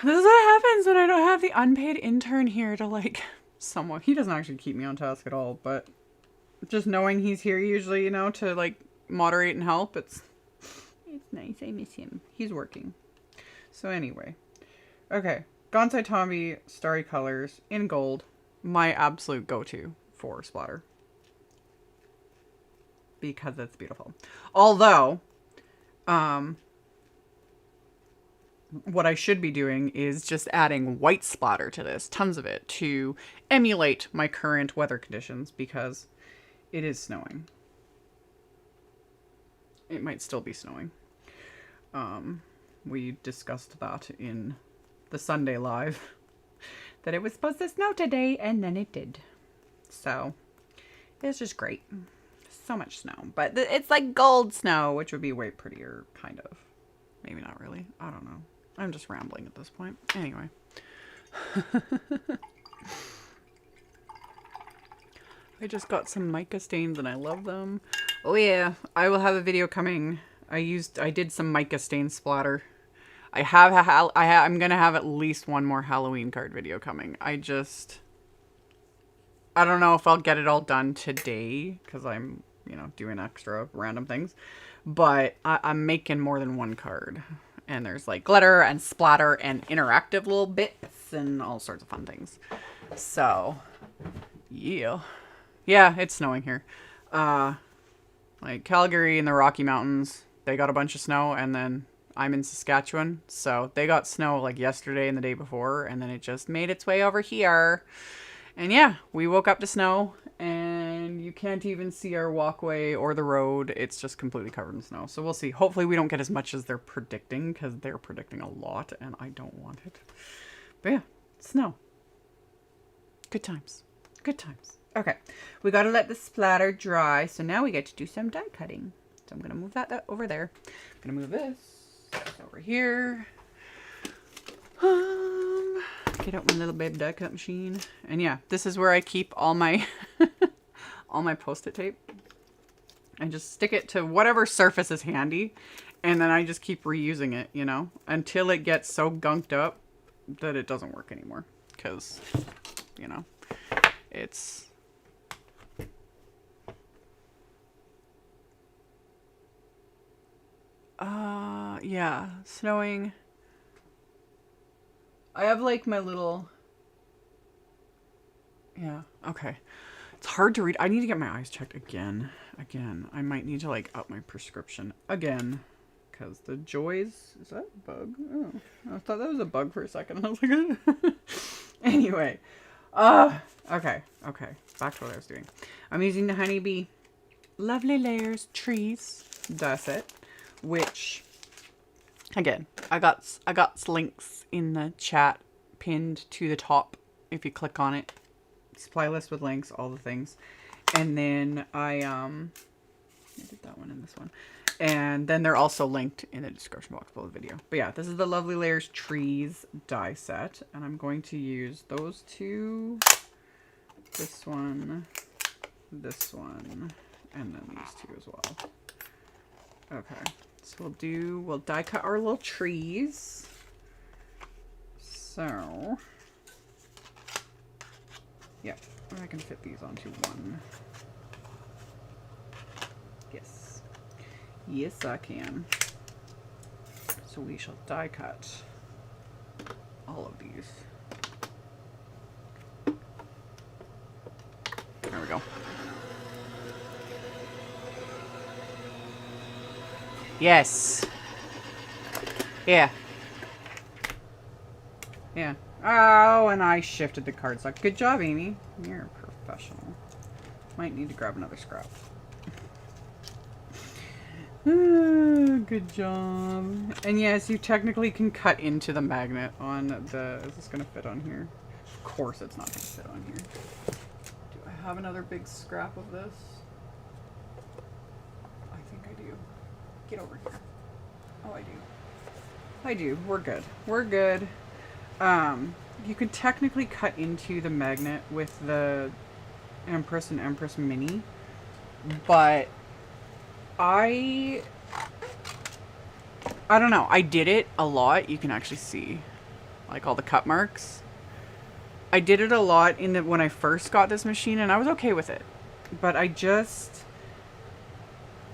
This is what happens when I don't have the unpaid intern here to like somewhat. He doesn't actually keep me on task at all, but just knowing he's here usually, you know, to like moderate and help, it's nice. I miss him. He's working. So anyway. Okay. Gonzo Tommy Starry Colors in gold. My absolute go-to for splatter. Because it's beautiful. Although, what I should be doing is just adding white splatter to this, tons of it, to emulate my current weather conditions because it is snowing. It might still be snowing. We discussed that in the Sunday live, that it was supposed to snow today, and then it did. So, it's just great. So much snow. But it's like gold snow, which would be way prettier, kind of. Maybe not really. I don't know. I'm just rambling at this point. Anyway. I just got some mica stains and I love them. Oh yeah, I will have a video coming. I did some mica stain splatter. I'm gonna have at least one more Halloween card video coming. I don't know if I'll get it all done today because I'm, you know, doing extra random things. But I'm making more than one card. And there's like glitter and splatter and interactive little bits and all sorts of fun things. So, yeah. Yeah, it's snowing here. Like Calgary and the Rocky Mountains, they got a bunch of snow, and then I'm in Saskatchewan, so they got snow like yesterday and the day before, and then it just made its way over here. And yeah, we woke up to snow, and you can't even see our walkway or the road. It's just completely covered in snow. So we'll see. Hopefully we don't get as much as they're predicting, because they're predicting a lot, and I don't want it. But yeah, snow. Good times. Good times. Okay, we got to let the splatter dry, so now we get to do some die cutting. So I'm going to move that over there. I'm going to move this over here. Get out my little baby die cut machine. And yeah, this is where I keep all my all my Post-it tape. I just stick it to whatever surface is handy, and then I just keep reusing it, you know, until it gets so gunked up that it doesn't work anymore. Because, you know, it's... yeah, snowing. I have like my little, yeah, okay. It's hard to read. I need to get my eyes checked again. I might need to like up my prescription again. Because the joys, is that a bug? Oh, I thought that was a bug for a second. I was like, anyway. Okay. Back to what I was doing. I'm using the Honeybee Lovely Layers Trees Dusset, which, again, I got links in the chat pinned to the top if you click on it. Supply list with links, all the things. And then I did that one and this one. And then they're also linked in the description box below the video. But yeah, this is the Lovely Layers Trees die set. And I'm going to use those two, this one, and then these two as well. Okay, so we'll die cut our little trees. So, yeah, I can fit these onto one. Yes. Yes, I can. So we shall die cut all of these. There we go. Yes. Yeah. Yeah. Oh, and I shifted the cardstock. Good job, Amy. You're a professional. Might need to grab another scrap. Good job. And yes, you technically can cut into the magnet on the... Is this going to fit on here? Of course it's not going to fit on here. Do I have another big scrap of this? I think I do. Get over here. Oh, I do. I do. We're good. We're good. You could technically cut into the magnet with the Empress and Empress Mini, but I don't know. I did it a lot. You can actually see like all the cut marks. I did it a lot when I first got this machine, and I was okay with it. But I just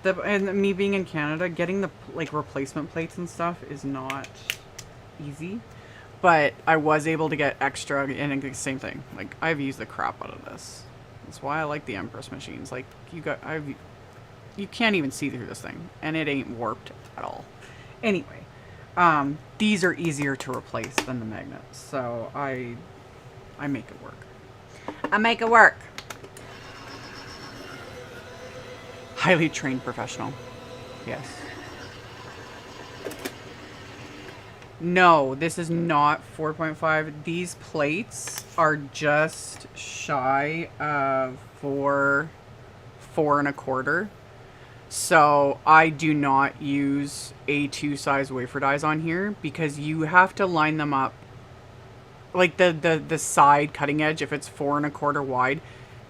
and me being in Canada, getting the like replacement plates and stuff is not easy. But I was able to get extra, and the same thing. Like I've used the crap out of this. That's why I like the Empress machines. Like you can't even see through this thing, and it ain't warped at all. Anyway, these are easier to replace than the magnets, so I make it work. I make it work. Highly trained professional. Yes. No, this is not 4.5. These plates are just shy of 4 1/4. So I do not use A2 size wafer dies on here because you have to line them up. Like the side cutting edge, if it's 4 1/4 wide,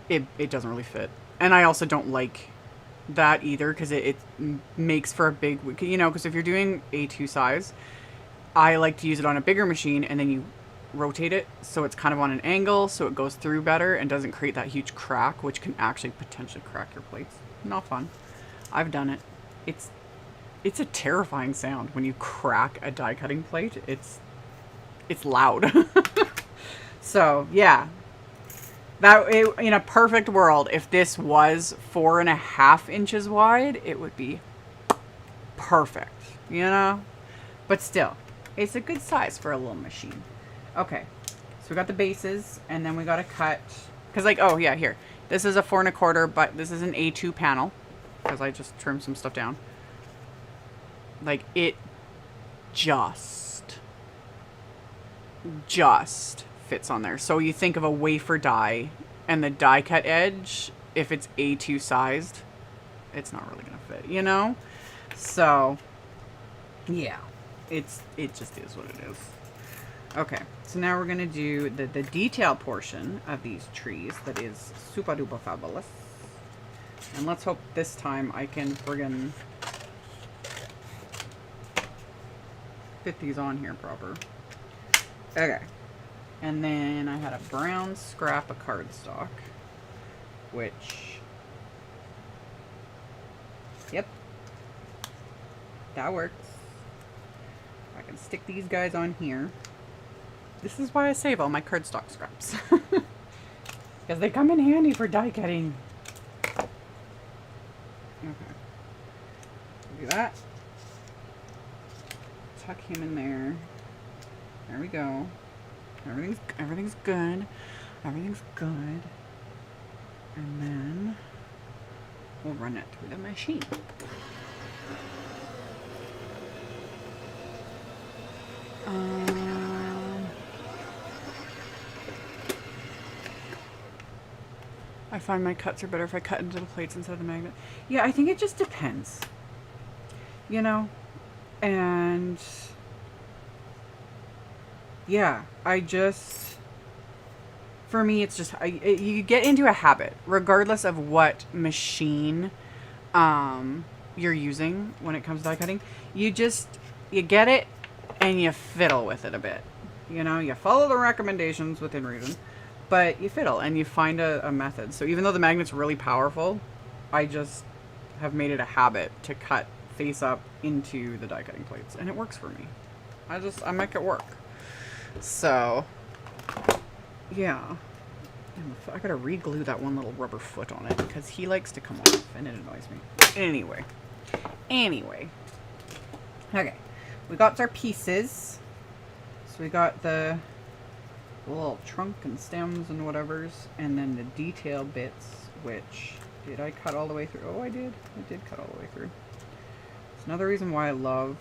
it doesn't really fit. And I also don't like that either because it makes for a big, you know, because if you're doing A2 size, I like to use it on a bigger machine and then you rotate it so it's kind of on an angle so it goes through better and doesn't create that huge crack, which can actually potentially crack your plates. Not fun. I've done it. It's a terrifying sound when you crack a die cutting plate. It's loud. So yeah, in a perfect world, if this was 4.5 inches wide, it would be perfect, you know. But still, it's a good size for a little machine. Okay, so we got the bases, and then we got to cut, because like, oh yeah, here, this is a 4 1/4, but this is an A2 panel because I just trimmed some stuff down. Like it just fits on there. So you think of a wafer die and the die cut edge, if it's A2 sized, it's not really gonna fit, you know? So yeah, it just is what it is. Okay, so now we're gonna do the detail portion of these trees that is super duper fabulous. And let's hope this time I can friggin' fit these on here proper. Okay. And then I had a brown scrap of cardstock, which, yep, that works. I can stick these guys on here. This is why I save all my cardstock scraps. Because they come in handy for die cutting. Okay. Do that. Tuck him in there. There we go. Everything's good. Everything's good. And then we'll run it through the machine. I find my cuts are better if I cut into the plates instead of the magnet. Yeah, I think it just depends. you know? And yeah, for me, it's just, you get into a habit, regardless of what machine you're using when it comes to die cutting. You get it and you fiddle with it a bit. You know, you follow the recommendations within reason, but you fiddle and you find a method. So even though the magnet's really powerful, I just have made it a habit to cut face up into the die cutting plates, and it works for me. I make it work. So, yeah. I gotta re-glue that one little rubber foot on it because he likes to come off and it annoys me. Anyway. Okay. We got our pieces. So we got the little trunk and stems and whatevers, and then the detail bits, which, did I cut all the way through? Oh, I did. I did cut all the way through. It's another reason why I love,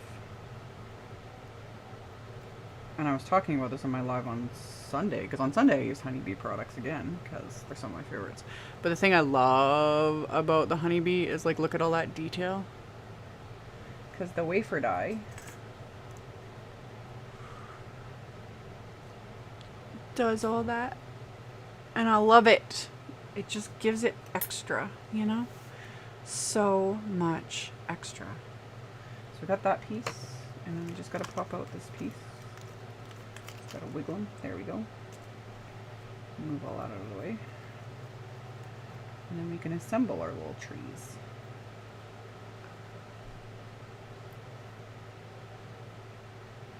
and I was talking about this on my live on Sunday, because on Sunday I used Honeybee products again, because they're some of my favorites. But the thing I love about the Honeybee is, like, look at all that detail. Because the wafer die does all that, and I love it. It just gives it extra, you know? So much extra. So we got that piece, and then we just gotta pop out this piece. Just gotta wiggle them. There we go. Move all that out of the way. And then we can assemble our little trees.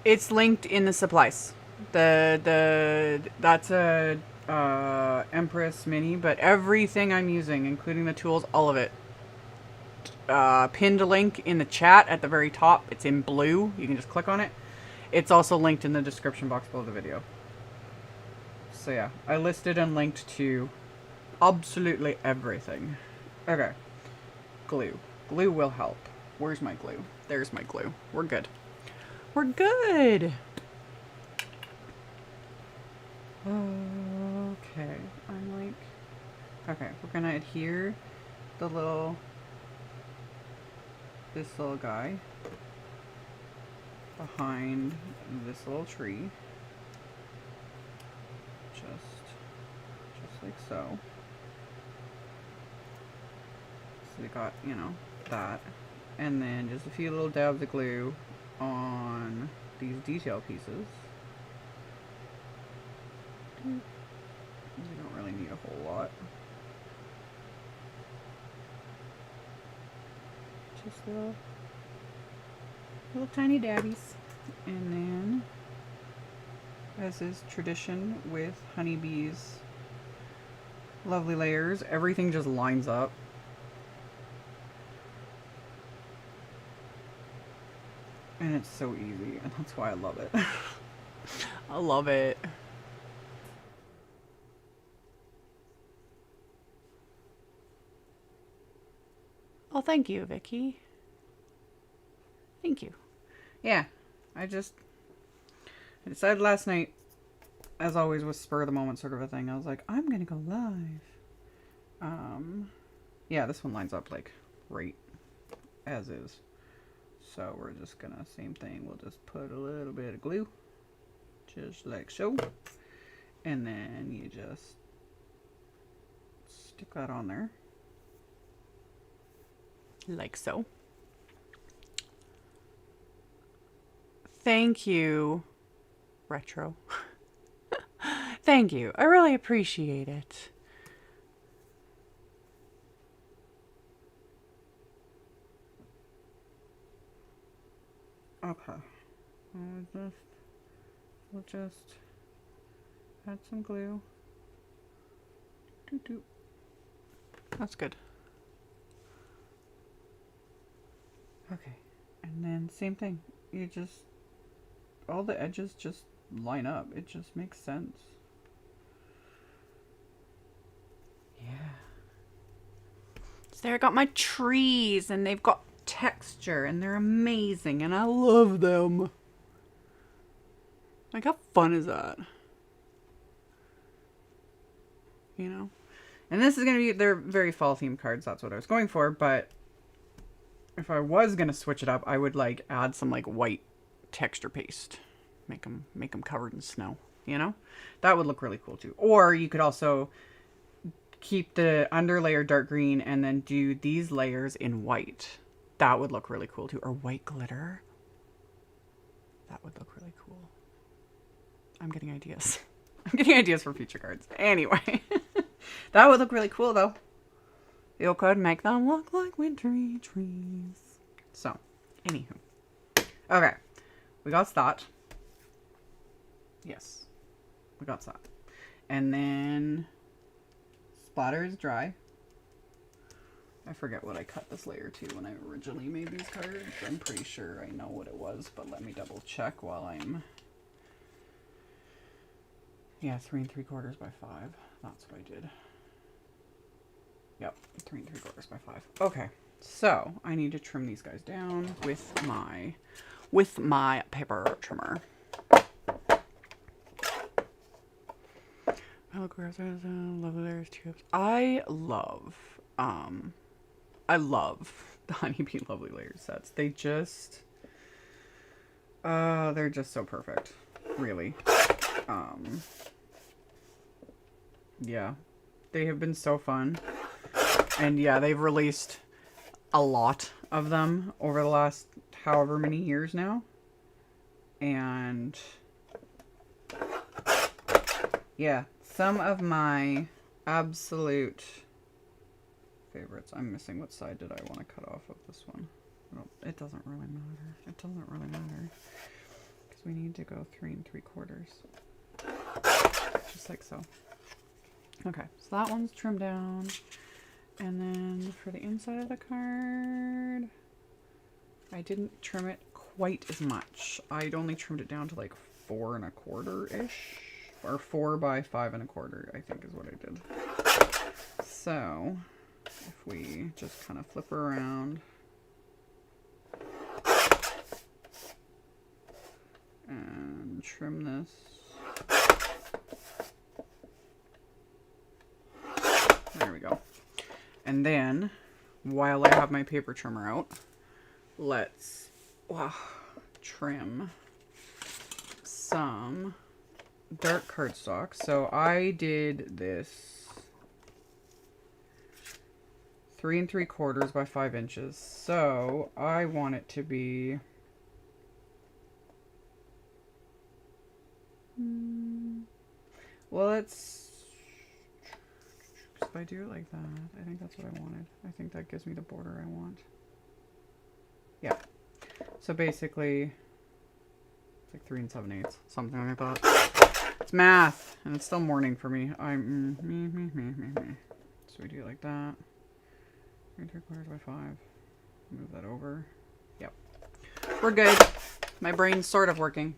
It's linked in the supplies. That's a Empress Mini, but everything I'm using, including the tools, all of it, pinned a link in the chat at the very top. It's in blue. You can just click on it. It's also linked in the description box below the video. So yeah, I listed and linked to absolutely everything. Okay. Glue. Glue will help. Where's my glue? There's my glue. We're good. We're good. Okay. I'm like... Okay, we're gonna adhere the little... this little guy behind this little tree. Just like so. So we got, you know, that. And then just a few little dabs of glue on these detail pieces. We don't really need a whole lot. Just little tiny dabbies. And then, as is tradition with Honeybee's lovely layers, everything just lines up. And it's so easy, and that's why I love it. I love it. Oh, thank you, Vicky. Thank you. Yeah, I decided last night, as always with spur of the moment sort of a thing, I was like, I'm gonna go live. Yeah, this one lines up like right as is. So we're just gonna, same thing, we'll just put a little bit of glue, just like so. And then you just stick that on there. Like so. Thank you, Retro. Thank you. I really appreciate it. Okay. We'll just add some glue. Doot doot. That's good. Okay. And then same thing. You just, all the edges just line up. It just makes sense. Yeah. So there I got my trees, and they've got texture, and they're amazing, and I love them. Like, how fun is that? You know? And this is going to be, they're very fall themed cards. That's what I was going for, but if I was gonna switch it up, I would like add some like white texture paste, make them covered in snow. You know, that would look really cool too. Or you could also keep the underlayer dark green and then do these layers in white. That would look really cool too. Or white glitter. That would look really cool. I'm getting ideas. I'm getting ideas for future cards. Anyway, that would look really cool though. You could make them look like wintry trees. So, anywho. Okay, we got that. Yes, we got that. And then splatter is dry. I forget what I cut this layer to when I originally made these cards. I'm pretty sure I know what it was, but let me double check while I'm... Yeah, 3 3/4 by 5. That's what I did. Yep, 3 3/4 by 5. Okay, so I need to trim these guys down with my paper trimmer. Lovely layers, tubes. I love the Honeybee Lovely Layers sets. They just, they're just so perfect, really. Yeah, they have been so fun. And yeah, they've released a lot of them over the last however many years now. And yeah, some of my absolute favorites. I'm missing what side did I want to cut off of this one. Well, it doesn't really matter. It doesn't really matter. Because we need to go 3 3/4. Just like so. Okay, so that one's trimmed down. And then for the inside of the card, I didn't trim it quite as much. I'd only trimmed it down to like 4 1/4-ish. Or 4 by 5 1/4, I think is what I did. So, if we just kind of flip her around. And trim this. There we go. And then, while I have my paper trimmer out, let's trim some dark cardstock. So I did this 3 3/4 by 5 inches. So I want it to be well, if I do it like that, I think that's what I wanted. I think that gives me the border I want. Yeah. So basically, it's like 3 7/8, something like that. It's math, and it's still morning for me. I'm So we do it like that. 3 3/4 by 5. Move that over. Yep. We're good. My brain's sort of working.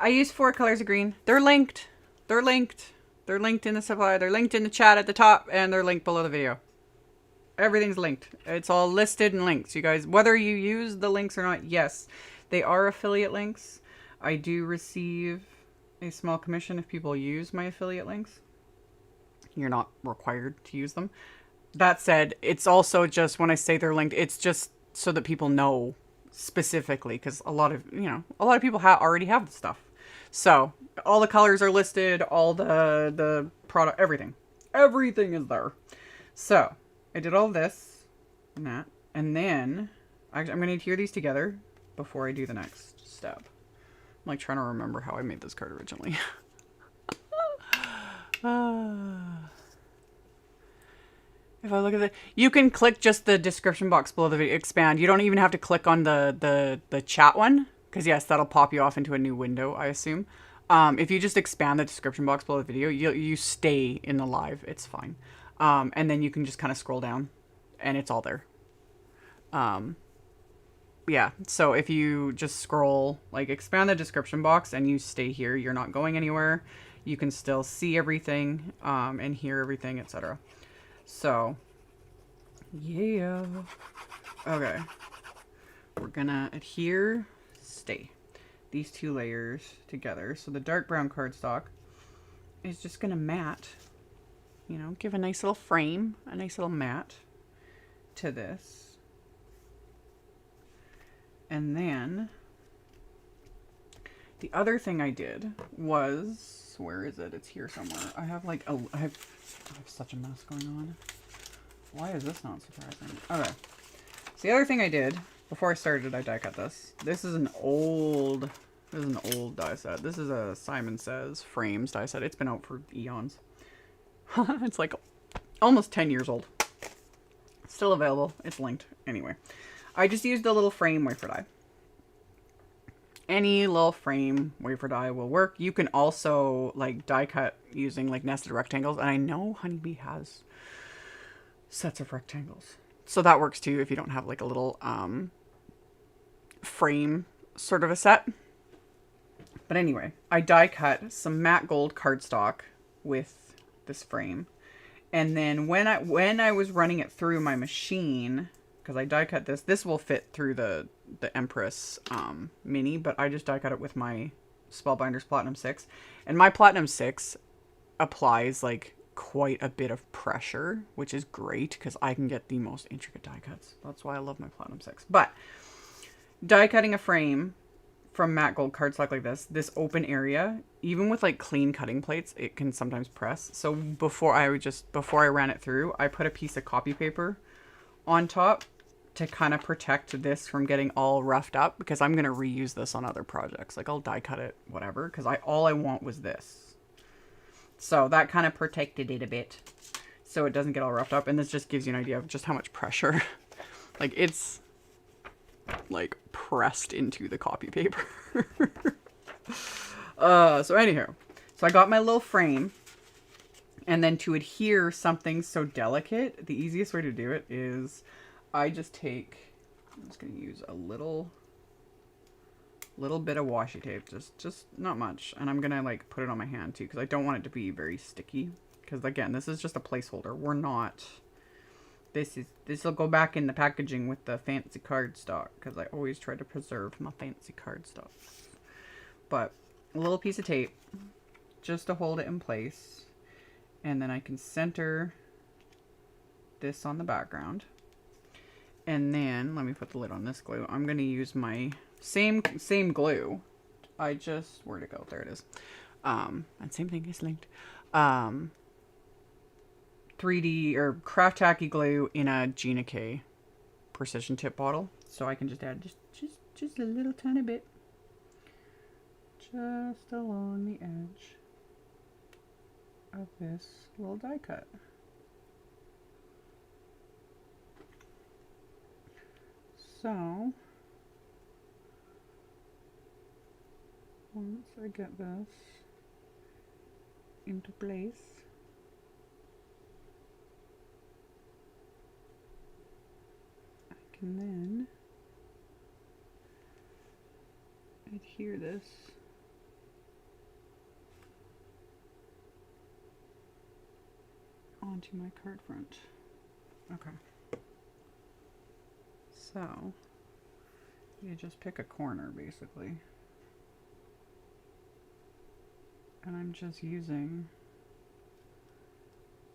I use 4 colors of green. They're linked. They're linked. They're linked in the supply. They're linked in the chat at the top, and they're linked below the video. Everything's linked. It's all listed in links. You guys, whether you use the links or not, yes, they are affiliate links. I do receive a small commission if people use my affiliate links. You're not required to use them. That said, it's also just when I say they're linked, it's just so that people know specifically, because a lot of people already have the stuff. So all the colors are listed, all the product, everything is there. So I did all this and that, and then I'm gonna need to hear these together before I do the next step. I'm like trying to remember how I made this card originally. If I look at it, you can click just the description box below the video, expand. You don't even have to click on the chat one, because yes, that'll pop you off into a new window, I assume. If you just expand the description box below the video, you stay in the live. It's fine. And then you can just kind of scroll down, and it's all there. Yeah, so if you just scroll, like expand the description box, and you stay here, you're not going anywhere. You can still see everything, and hear everything, etc. So, yeah. Okay. We're gonna adhere, stay these 2 layers together. So the dark brown cardstock is just gonna mat you know, give a nice little frame, a nice little mat to this. And then the other thing I did was, where is it? It's here somewhere. I have like I have such a mess going on. Why is this not surprising? Okay. So the other thing I did before I started, I die cut this. This is an old die set. This is a Simon Says Frames die set. It's been out for eons. It's like almost 10 years old. Still available. It's linked. Anyway, I just used a little frame wafer die. Any little frame wafer die will work. You can also like die cut using like nested rectangles. And I know Honeybee has sets of rectangles. So that works too if you don't have like a little frame sort of a set. But anyway, I die cut some matte gold cardstock with this frame. And then when I was running it through my machine, because I die cut this will fit through the Empress Mini, but I just die cut it with my Spellbinders Platinum 6. And my Platinum 6 applies like quite a bit of pressure, which is great because I can get the most intricate die cuts. That's why I love my Platinum 6. But die cutting a frame from matte gold cardstock like this open area, even with like clean cutting plates, it can sometimes press. So before I ran it through, I put a piece of copy paper on top to kind of protect this from getting all roughed up, because I'm going to reuse this on other projects. Like I'll die cut it, whatever, because all I want was this. So that kind of protected it a bit so it doesn't get all roughed up. And this just gives you an idea of just how much pressure, like it's like pressed into the copy paper. So anyhow, so I got my little frame, and then to adhere something so delicate, the easiest way to do it is I'm just going to use a little bit of washi tape, just not much. And I'm going to like put it on my hand too, because I don't want it to be very sticky. Because again, this is just a placeholder. We're not, this will go back in the packaging with the fancy cardstock, because I always try to preserve my fancy cardstock. But a little piece of tape just to hold it in place. And then I can center this on the background. And then let me put the lid on this glue. I'm going to use my same glue. Where'd it go? There it is. And same thing is linked. 3D or craft tacky glue in a Gina K precision tip bottle. So I can just add just a little tiny bit. Just along the edge of this little die cut. So once I get this into place, I can then adhere this onto my card front. Okay. So you just pick a corner basically. And I'm just using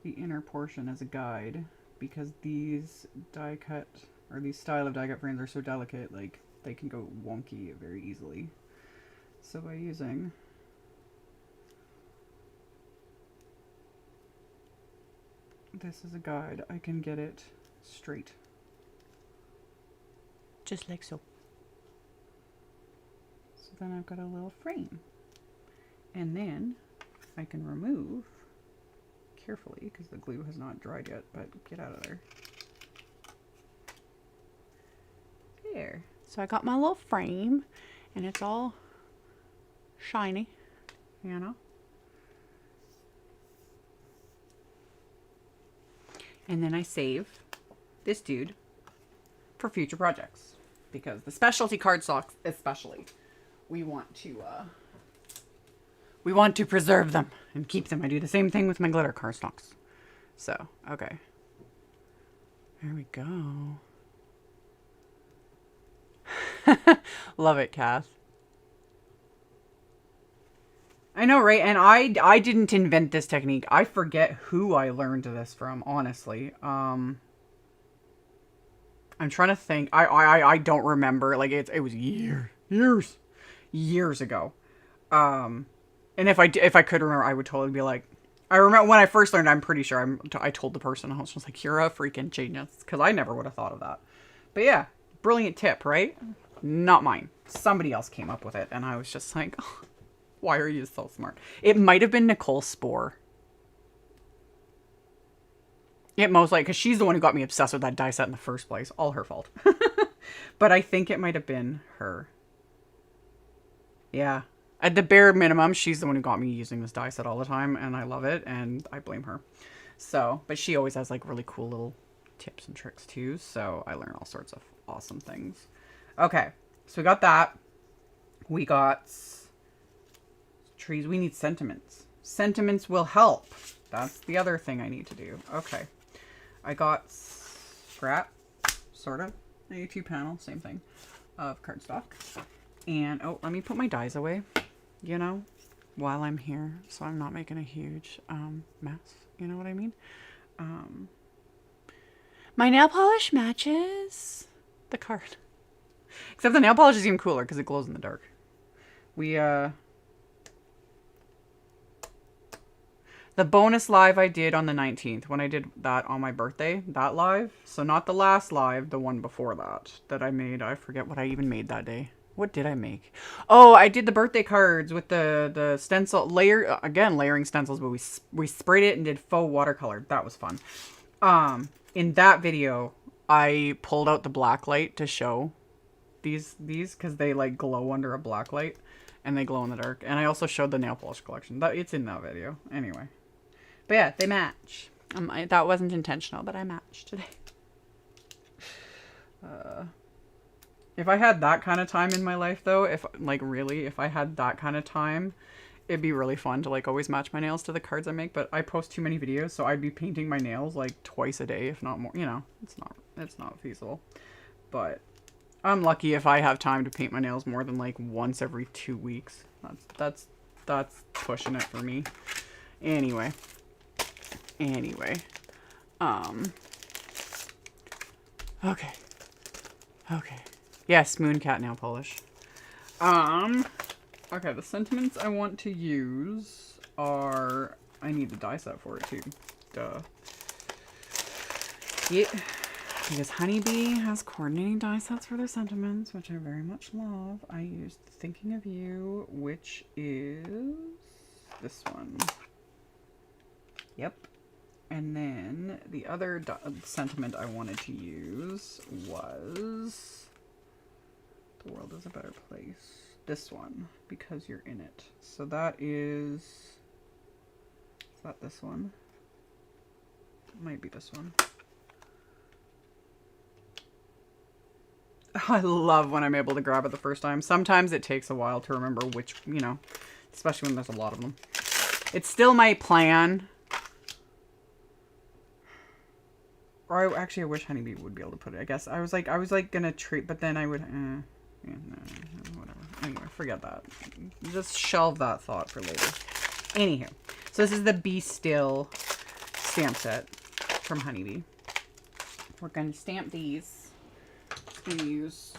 the inner portion as a guide, because these die cut, or these style of die cut frames are so delicate, like they can go wonky very easily. So by using this as a guide, I can get it straight. Just like so. So then I've got a little frame. And then I can remove carefully, because the glue has not dried yet, but get out of there. There. So I got my little frame, and it's all shiny, you know. And then I save this dude for future projects, because the specialty cardstocks especially, we want to preserve them and keep them. I do the same thing with my glitter cardstocks. So, okay. There we go. Love it, Kath. I know, right? And I didn't invent this technique. I forget who I learned this from, honestly. I'm trying to think. I don't remember. Like it was years ago. And if I could remember, I would totally be like, I remember when I first learned. I'm pretty sure I told the person, I was just like, "You're a freaking genius," because I never would have thought of that. But yeah, brilliant tip, right? Not mine. Somebody else came up with it, and I was just like, oh, "Why are you so smart?" It might have been Nicole Spore. It most likely, because she's the one who got me obsessed with that die set in the first place. All her fault. But I think it might have been her. Yeah. At the bare minimum, she's the one who got me using this die set all the time, and I love it, and I blame her. So, but she always has like really cool little tips and tricks too, so I learn all sorts of awesome things. Okay, so we got that. We got trees. We need sentiments. Sentiments will help. That's the other thing I need to do. Okay. I got scrap, sort of, a 2-panel, same thing, of cardstock. And, oh, let me put my dies away, you know, while I'm here, so I'm not making a huge mess, you know what I mean? My nail polish matches the card. Except the nail polish is even cooler because it glows in the dark. The bonus live I did on the 19th, when I did that on my birthday, that live. So not the last live, the one before that I made. I forget what I even made that day. What did I make? Oh, I did the birthday cards with the stencil layer, again, layering stencils, but we sprayed it and did faux watercolor. That was fun. In that video, I pulled out the black light to show these because they like glow under a black light and they glow in the dark. And I also showed the nail polish collection. It's in that video. Anyway. But yeah, they match. That wasn't intentional, but I matched today. If I had that kind of time in my life, though, if I had that kind of time, it'd be really fun to like always match my nails to the cards I make. But I post too many videos, so I'd be painting my nails like twice a day, if not more. You know, it's not feasible. But I'm lucky if I have time to paint my nails more than like once every 2 weeks. That's pushing it for me. Anyway. Okay. Yes, Mooncat nail polish. Okay, the sentiments I want to use are... I need the die set for it too. Duh. Yeah. Because Honeybee has coordinating die sets for their sentiments, which I very much love. I used Thinking of You, which is this one. Yep. And then the other sentiment I wanted to use was The World is a Better Place. This one, Because You're in It. So that is that this one? It might be this one. I love when I'm able to grab it the first time. Sometimes it takes a while to remember which, you know, especially when there's a lot of them. It's still my plan. Or I wish Honeybee would be able to put it. I guess I was like gonna treat, but then I would, yeah, no, whatever. Anyway, forget that. Just shelve that thought for later. Anywho, so this is the Be Still stamp set from Honeybee. We're gonna stamp these. I'm gonna use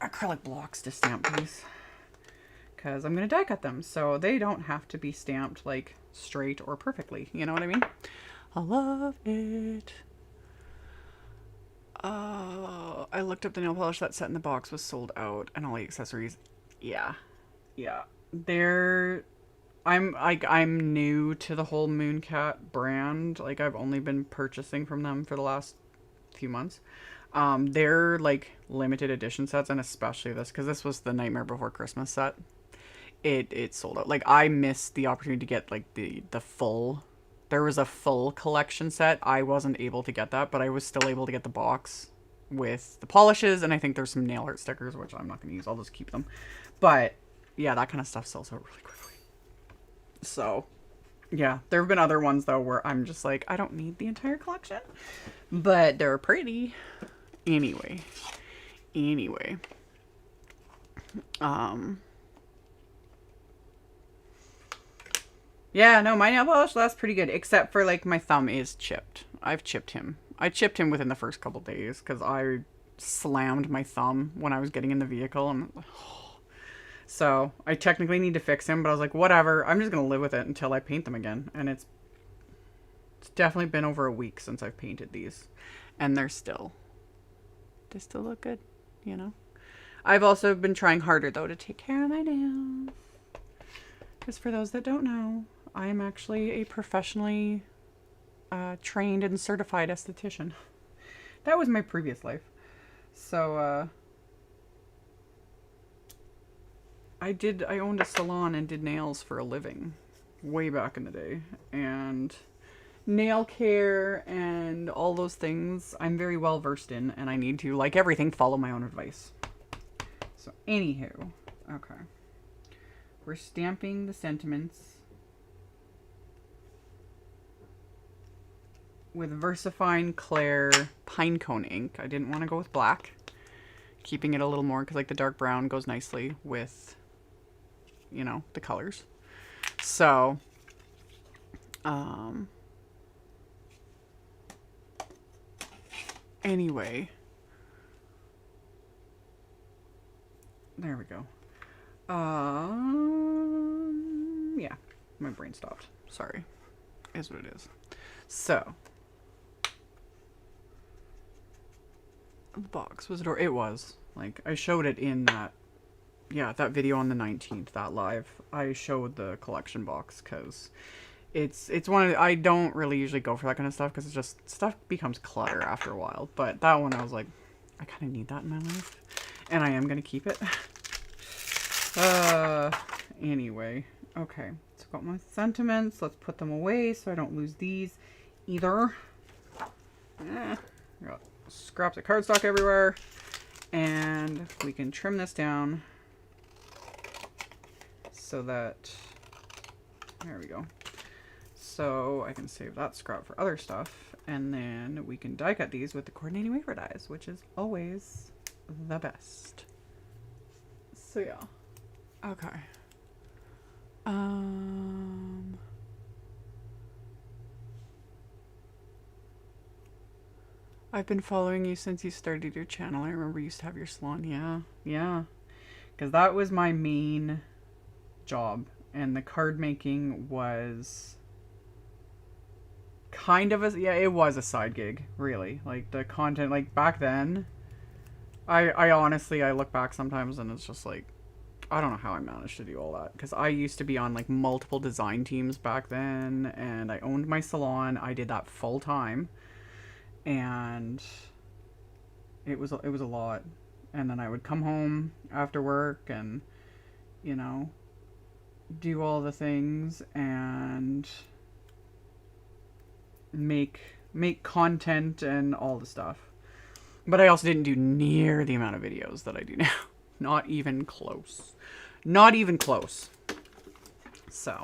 acrylic blocks to stamp these because I'm gonna die cut them, so they don't have to be stamped like straight or perfectly. You know what I mean? I love it. I looked up the nail polish that set in the box was sold out, and all the accessories. Yeah. I'm new to the whole Mooncat brand. Like, I've only been purchasing from them for the last few months. They're like limited edition sets, and especially this, because this was the Nightmare Before Christmas set. It sold out. Like, I missed the opportunity to get like the full. There was a full collection set. I wasn't able to get that, but I was still able to get the box with the polishes, and I think there's some nail art stickers, which I'm not going to use. I'll just keep them. But yeah, that kind of stuff sells out really quickly. So yeah, there have been other ones though where I'm just like, I don't need the entire collection, but they're pretty. Anyway. Yeah, no, my nail polish lasts pretty good, except for like my thumb is chipped. I've chipped him. I chipped him within the first couple days because I slammed my thumb when I was getting in the vehicle, and so I technically need to fix him. But I was like, whatever. I'm just gonna live with it until I paint them again. And it's definitely been over a week since I've painted these, and they still look good, you know. I've also been trying harder though to take care of my nails, because for those that don't know, I am actually a professionally trained and certified esthetician. That was my previous life. So I owned a salon and did nails for a living way back in the day, and nail care and all those things I'm very well versed in, and I need to, like everything, follow my own advice. So anywho, okay, we're stamping the sentiments with VersaFine Clair Pinecone ink. I didn't want to go with black, keeping it a little more because like the dark brown goes nicely with, you know, the colors. So anyway, there we go. Yeah, my brain stopped. Sorry, is what it is. So the box was it was like I showed it in that, yeah, that video on the 19th, that live. I showed the collection box because it's one of the, I don't really usually go for that kind of stuff because it's just stuff becomes clutter after a while. But that one I was like, I kind of need that in my life, and I am gonna keep it. Anyway, okay, so I've got my sentiments. Let's put them away so I don't lose these either. Got scraps of cardstock everywhere, and we can trim this down so that, there we go. So I can save that scrap for other stuff, and then we can die cut these with the coordinating wafer dies, which is always the best. So yeah. Okay. I've been following you since you started your channel. I remember you used to have your salon. Yeah. Because that was my main job, and the card making was kind of it was a side gig, really. Like the content, like back then, I honestly, I look back sometimes and it's just like, I don't know how I managed to do all that, because I used to be on like multiple design teams back then, and I owned my salon. I did that full time, and it was a lot. And then I would come home after work and, you know, do all the things and make content and all the stuff. But I also didn't do near the amount of videos that I do now. Not even close. Not even close. So,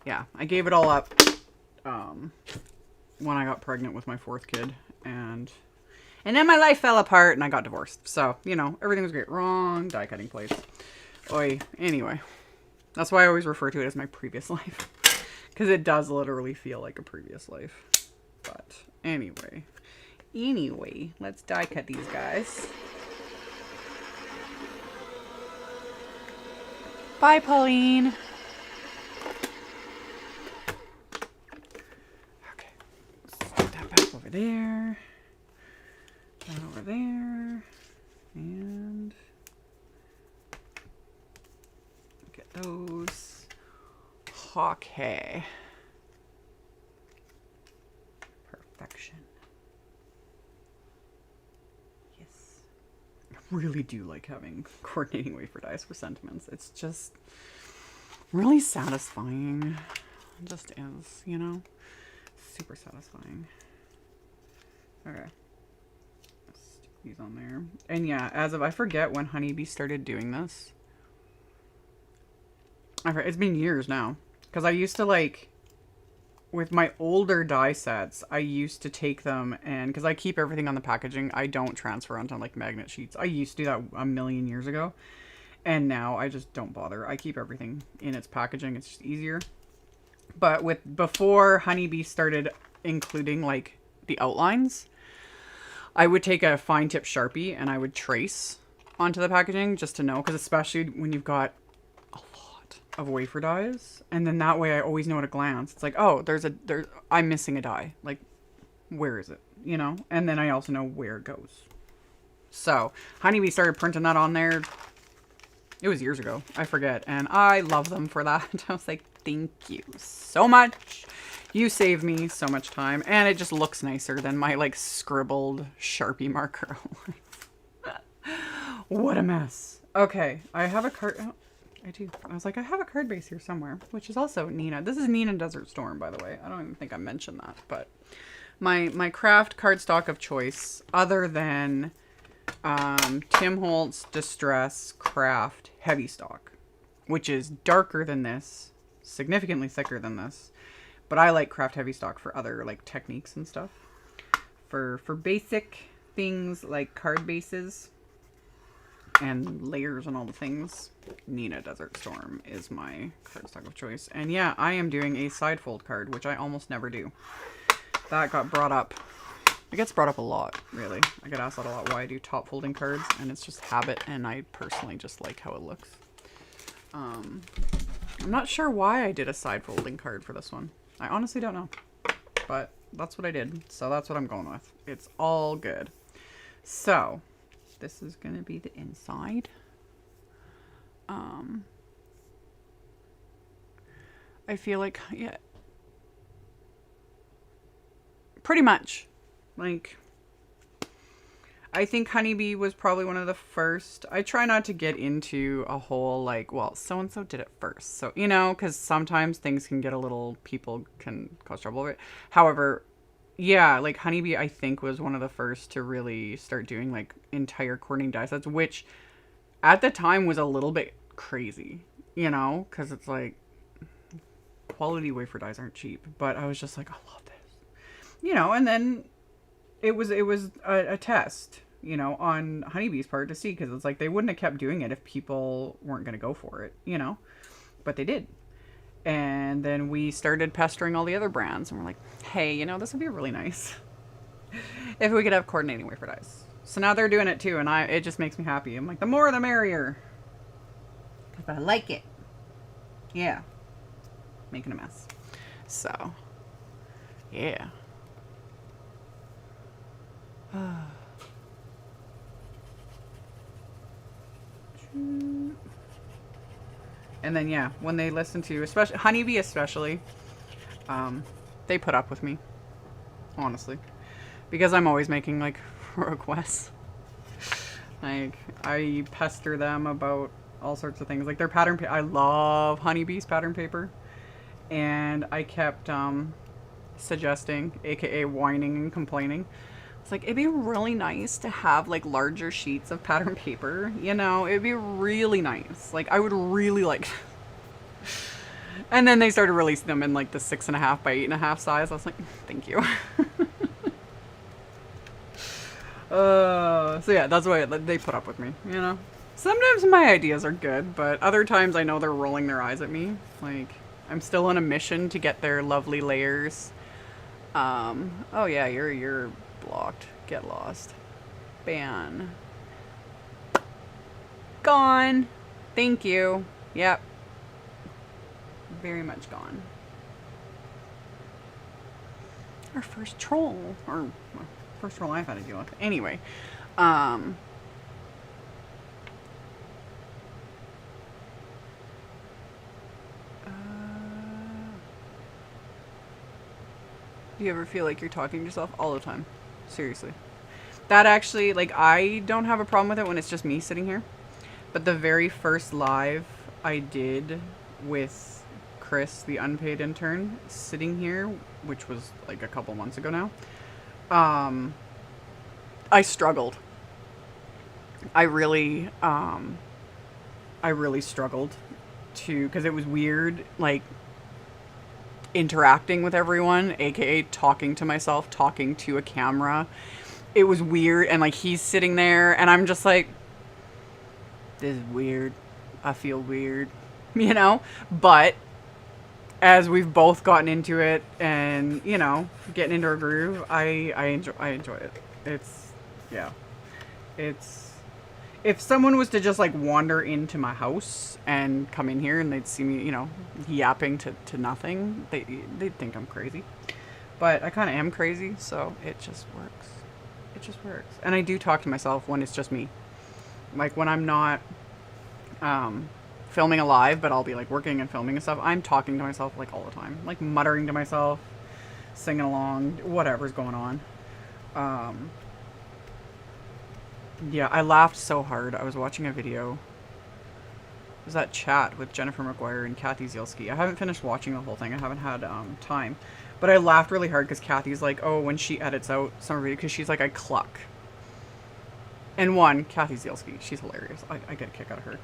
yeah, I gave it all up when I got pregnant with my fourth kid, and then my life fell apart and I got divorced. So, you know, everything was great. Wrong die cutting place. Oi. Anyway, that's why I always refer to it as my previous life, because it does literally feel like a previous life. But anyway, let's die cut these guys. Bye, Pauline. Okay, let's put that back over there. That over there. And get those. Okay. Perfection. Really do like having coordinating wafer dies for sentiments. It's just really satisfying. It just is, you know? Super satisfying. Okay. Let's stick these on there. And yeah, I forget when Honeybee started doing this. It's been years now. Because I used to like, with my older die sets, I used to take them, and because I keep everything on the packaging, I don't transfer onto like magnet sheets. I used to do that a million years ago, and now I just don't bother. I keep everything in its packaging. It's just easier. But before Honeybee started including like the outlines, I would take a fine tip Sharpie and I would trace onto the packaging just to know, because especially when you've got a lot of wafer dies, and then that way I always know at a glance. It's like, oh, I'm missing a die. Like, where is it? You know? And then I also know where it goes. So Honeybee started printing that on there. It was years ago. I forget. And I love them for that. I was like, thank you so much. You saved me so much time. And it just looks nicer than my like scribbled Sharpie marker. What a mess. Okay. I have a card. Oh, I do. I was like, I have a card base here somewhere, which is also Neenah. This is Neenah Desert Storm, by the way. I don't even think I mentioned that. But my craft cardstock of choice, other than Tim Holtz Distress Craft Heavy Stock, which is darker than this, significantly thicker than this, but I like craft heavy stock for other like techniques and stuff. For basic things like card bases and layers and all the things, Neenah Desert Storm is my cardstock of choice. And yeah, I am doing a side fold card, which I almost never do. That got brought up. It gets brought up a lot, really. I get asked that a lot why I do top folding cards, and it's just habit, and I personally just like how it looks. I'm not sure why I did a side folding card for this one. I honestly don't know, but that's what I did, so that's what I'm going with. It's all good. So, this is going to be the inside. I feel like, yeah, pretty much. Like, I think Honeybee was probably one of the first. I try not to get into a whole, like, well, so-and-so did it first. So, you know, because sometimes things can get a little, people can cause trouble with it. However, yeah, like, Honeybee, I think, was one of the first to really start doing, like, entire coordinating die sets, which at the time was a little bit crazy, you know, because it's like, quality wafer dies aren't cheap. But I was just like, I love this. You know, and then it was a test, you know, on Honeybee's part to see, because it's like they wouldn't have kept doing it if people weren't going to go for it, you know, but they did. And then we started pestering all the other brands, and we're like, hey, you know, this would be really nice if we could have coordinating wafer dies. So now they're doing it too, and it just makes me happy. I'm like, the more the merrier, because I like it. Yeah, making a mess. So yeah. And then yeah, when they listen to, especially Honeybee, they put up with me, honestly, because I'm always making like requests. Like, I pester them about all sorts of things, like their pattern. I love Honeybee's pattern paper, and I kept suggesting, aka whining and complaining. It's like, it'd be really nice to have like larger sheets of pattern paper, you know, it'd be really nice. Like, I would really like. And then they started releasing them in like the 6.5 by 8.5 size. I was like, thank you. So yeah, that's why they put up with me, you know. Sometimes my ideas are good, but other times I know they're rolling their eyes at me. Like, I'm still on a mission to get their lovely layers. Oh yeah, you're blocked. Get lost. Ban. Gone. Thank you. Yep. Very much gone. Our first troll. Or first troll I've had to deal with. Anyway. Do you ever feel like you're talking to yourself? All the time. Seriously. That actually, like, I don't have a problem with it when it's just me sitting here. But the very first live I did with Chris, the unpaid intern, sitting here, which was like a couple months ago now, I struggled. I really struggled to, because it was weird, like, interacting with everyone, aka talking to myself, talking to a camera. It was weird, and like, he's sitting there and I'm just like, this is weird. I feel weird, you know. But as we've both gotten into it and, you know, getting into a groove, I enjoy it. It's, yeah. It's, if someone was to just like wander into my house and come in here and they'd see me, you know, yapping to nothing, they'd think I'm crazy. But I kind of am crazy, so it just works. It just works. And I do talk to myself when it's just me. Like when I'm not filming a live, but I'll be like working and filming and stuff, I'm talking to myself like all the time. Like muttering to myself, singing along, whatever's going on. Yeah, I laughed so hard. I was watching a video. It was that chat with Jennifer McGuire and Kathy Zielski. I haven't finished watching the whole thing. I haven't had time. But I laughed really hard because Kathy's like, oh, when she edits out some video, because she's like, I cluck. And one, Kathy Zielski, she's hilarious. I get a kick out of her.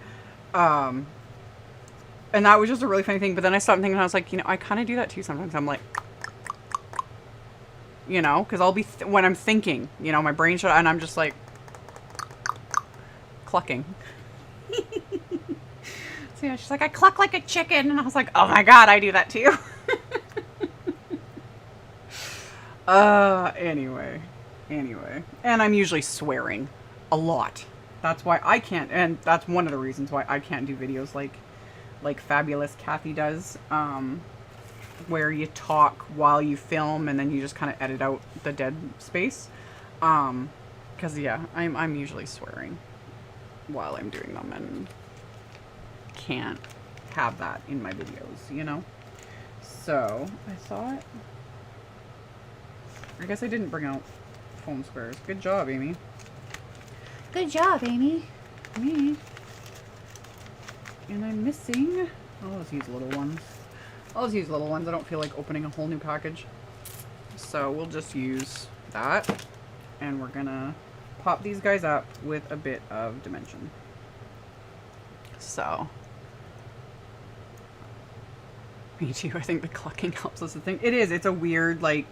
And that was just a really funny thing. But then I stopped thinking, and I was like, you know, I kind of do that too sometimes. I'm like, you know, because I'll be, when I'm thinking, you know, my brain shut, and I'm just like, clucking. So yeah, she's like, I cluck like a chicken. And I was like, oh my God, I do that too. Anyway. And I'm usually swearing a lot. That's why I can't, and that's one of the reasons why I can't do videos like Fabulous Kathy does, where you talk while you film and then you just kind of edit out the dead space. Cause yeah, I'm usually swearing while I'm doing them and can't have that in my videos, you know? So I thought, I guess I didn't bring out foam squares. Good job, Amy. Good job, Amy. Me. And I'm missing, I'll just use little ones. I don't feel like opening a whole new package. So we'll just use that. And we're gonna pop these guys up with a bit of dimension. So. Me too. I think the clucking helps us to think. It is. It's a weird, like,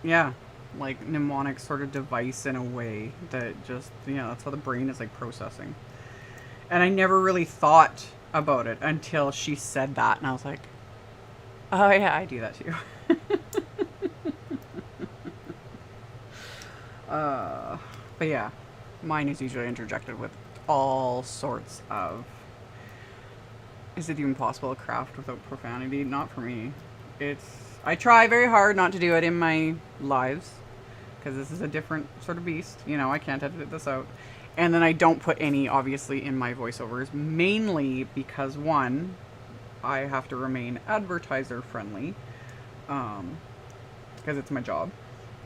yeah, like mnemonic sort of device in a way that just, yeah, that's how the brain is like processing. And I never really thought about it until she said that. And I was like, oh yeah, I do that too. But yeah, mine is usually interjected with all sorts of, is it even possible to craft without profanity? Not for me. I try very hard not to do it in my lives, because this is a different sort of beast. You know, I can't edit this out. And then I don't put any, obviously, in my voiceovers, mainly because, one, I have to remain advertiser friendly, because it's my job.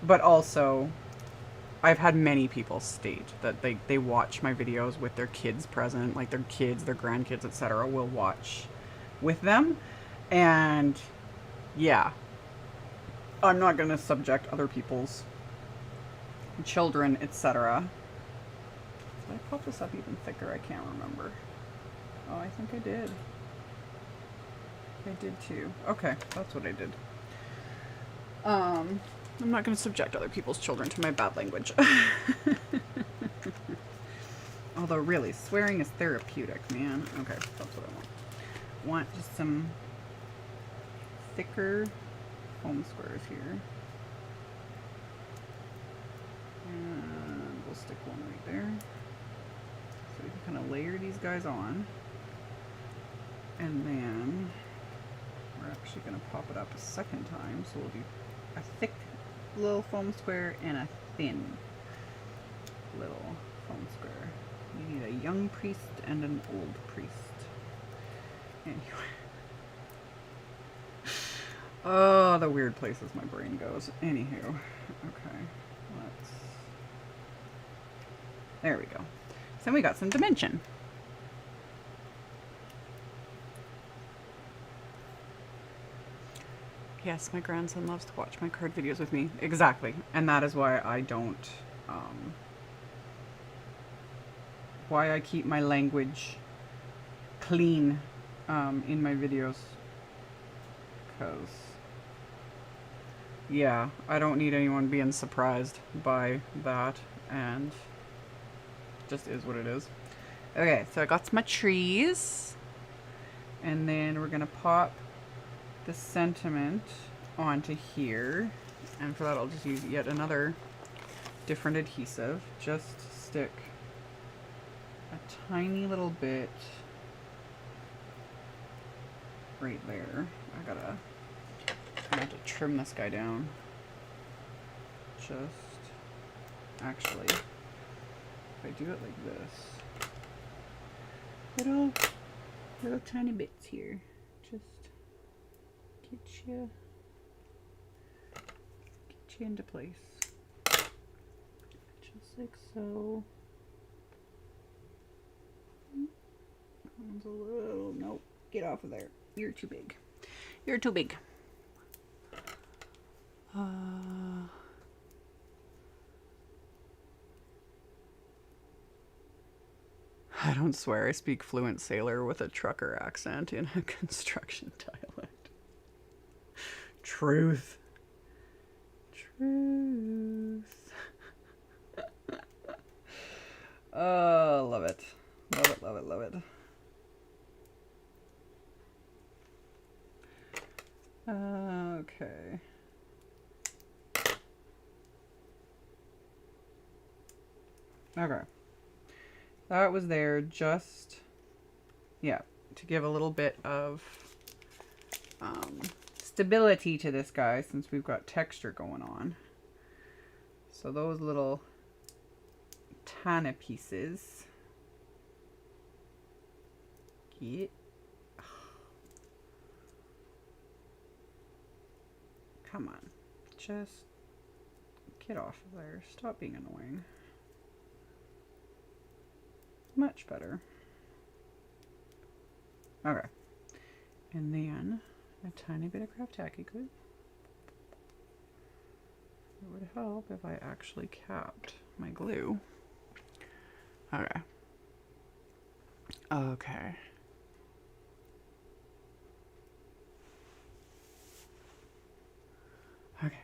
But also, I've had many people state that they watch my videos with their kids present, like their kids, their grandkids, etc. will watch with them. And yeah, I'm not going to subject other people's children, etc. Did I pop this up even thicker? I can't remember. Oh, I think I did. I did too. Okay, that's what I did. I'm not going to subject other people's children to my bad language. Although really, swearing is therapeutic, man. Okay, that's what I want. Want just some thicker foam squares here. And we'll stick one right there. So we can kind of layer these guys on. And then we're actually going to pop it up a second time. So we'll do a thick little foam square and a thin little foam square. You need a young priest and an old priest. Anyway. Oh, the weird places my brain goes. Anywho. Okay. There we go. So we got some dimension. Yes, my grandson loves to watch my card videos with me. Exactly. And that is why I don't, why I keep my language clean, in my videos. Because, yeah, I don't need anyone being surprised by that. And just is what it is. Okay, so I got my trees. And then we're gonna pop the sentiment onto here. And for that, I'll just use yet another different adhesive. Just stick a tiny little bit right there. I'm gonna have to trim this guy down. Just, actually, if I do it like this, little tiny bits here, just get you into place, just like so. That one's a little, nope, get off of there. You're too big. You're too big. I don't swear, I speak fluent sailor with a trucker accent in a construction dialect. Truth. Truth. Oh, love it. Love it, love it, love it. Okay. Okay. That was there just, yeah, to give a little bit of stability to this guy since we've got texture going on. So those little tiny pieces. Get. Come on. Just get off of there. Stop being annoying. Much better. Okay. And then a tiny bit of craft tacky glue. It would help if I actually capped my glue. Okay. Okay. Okay.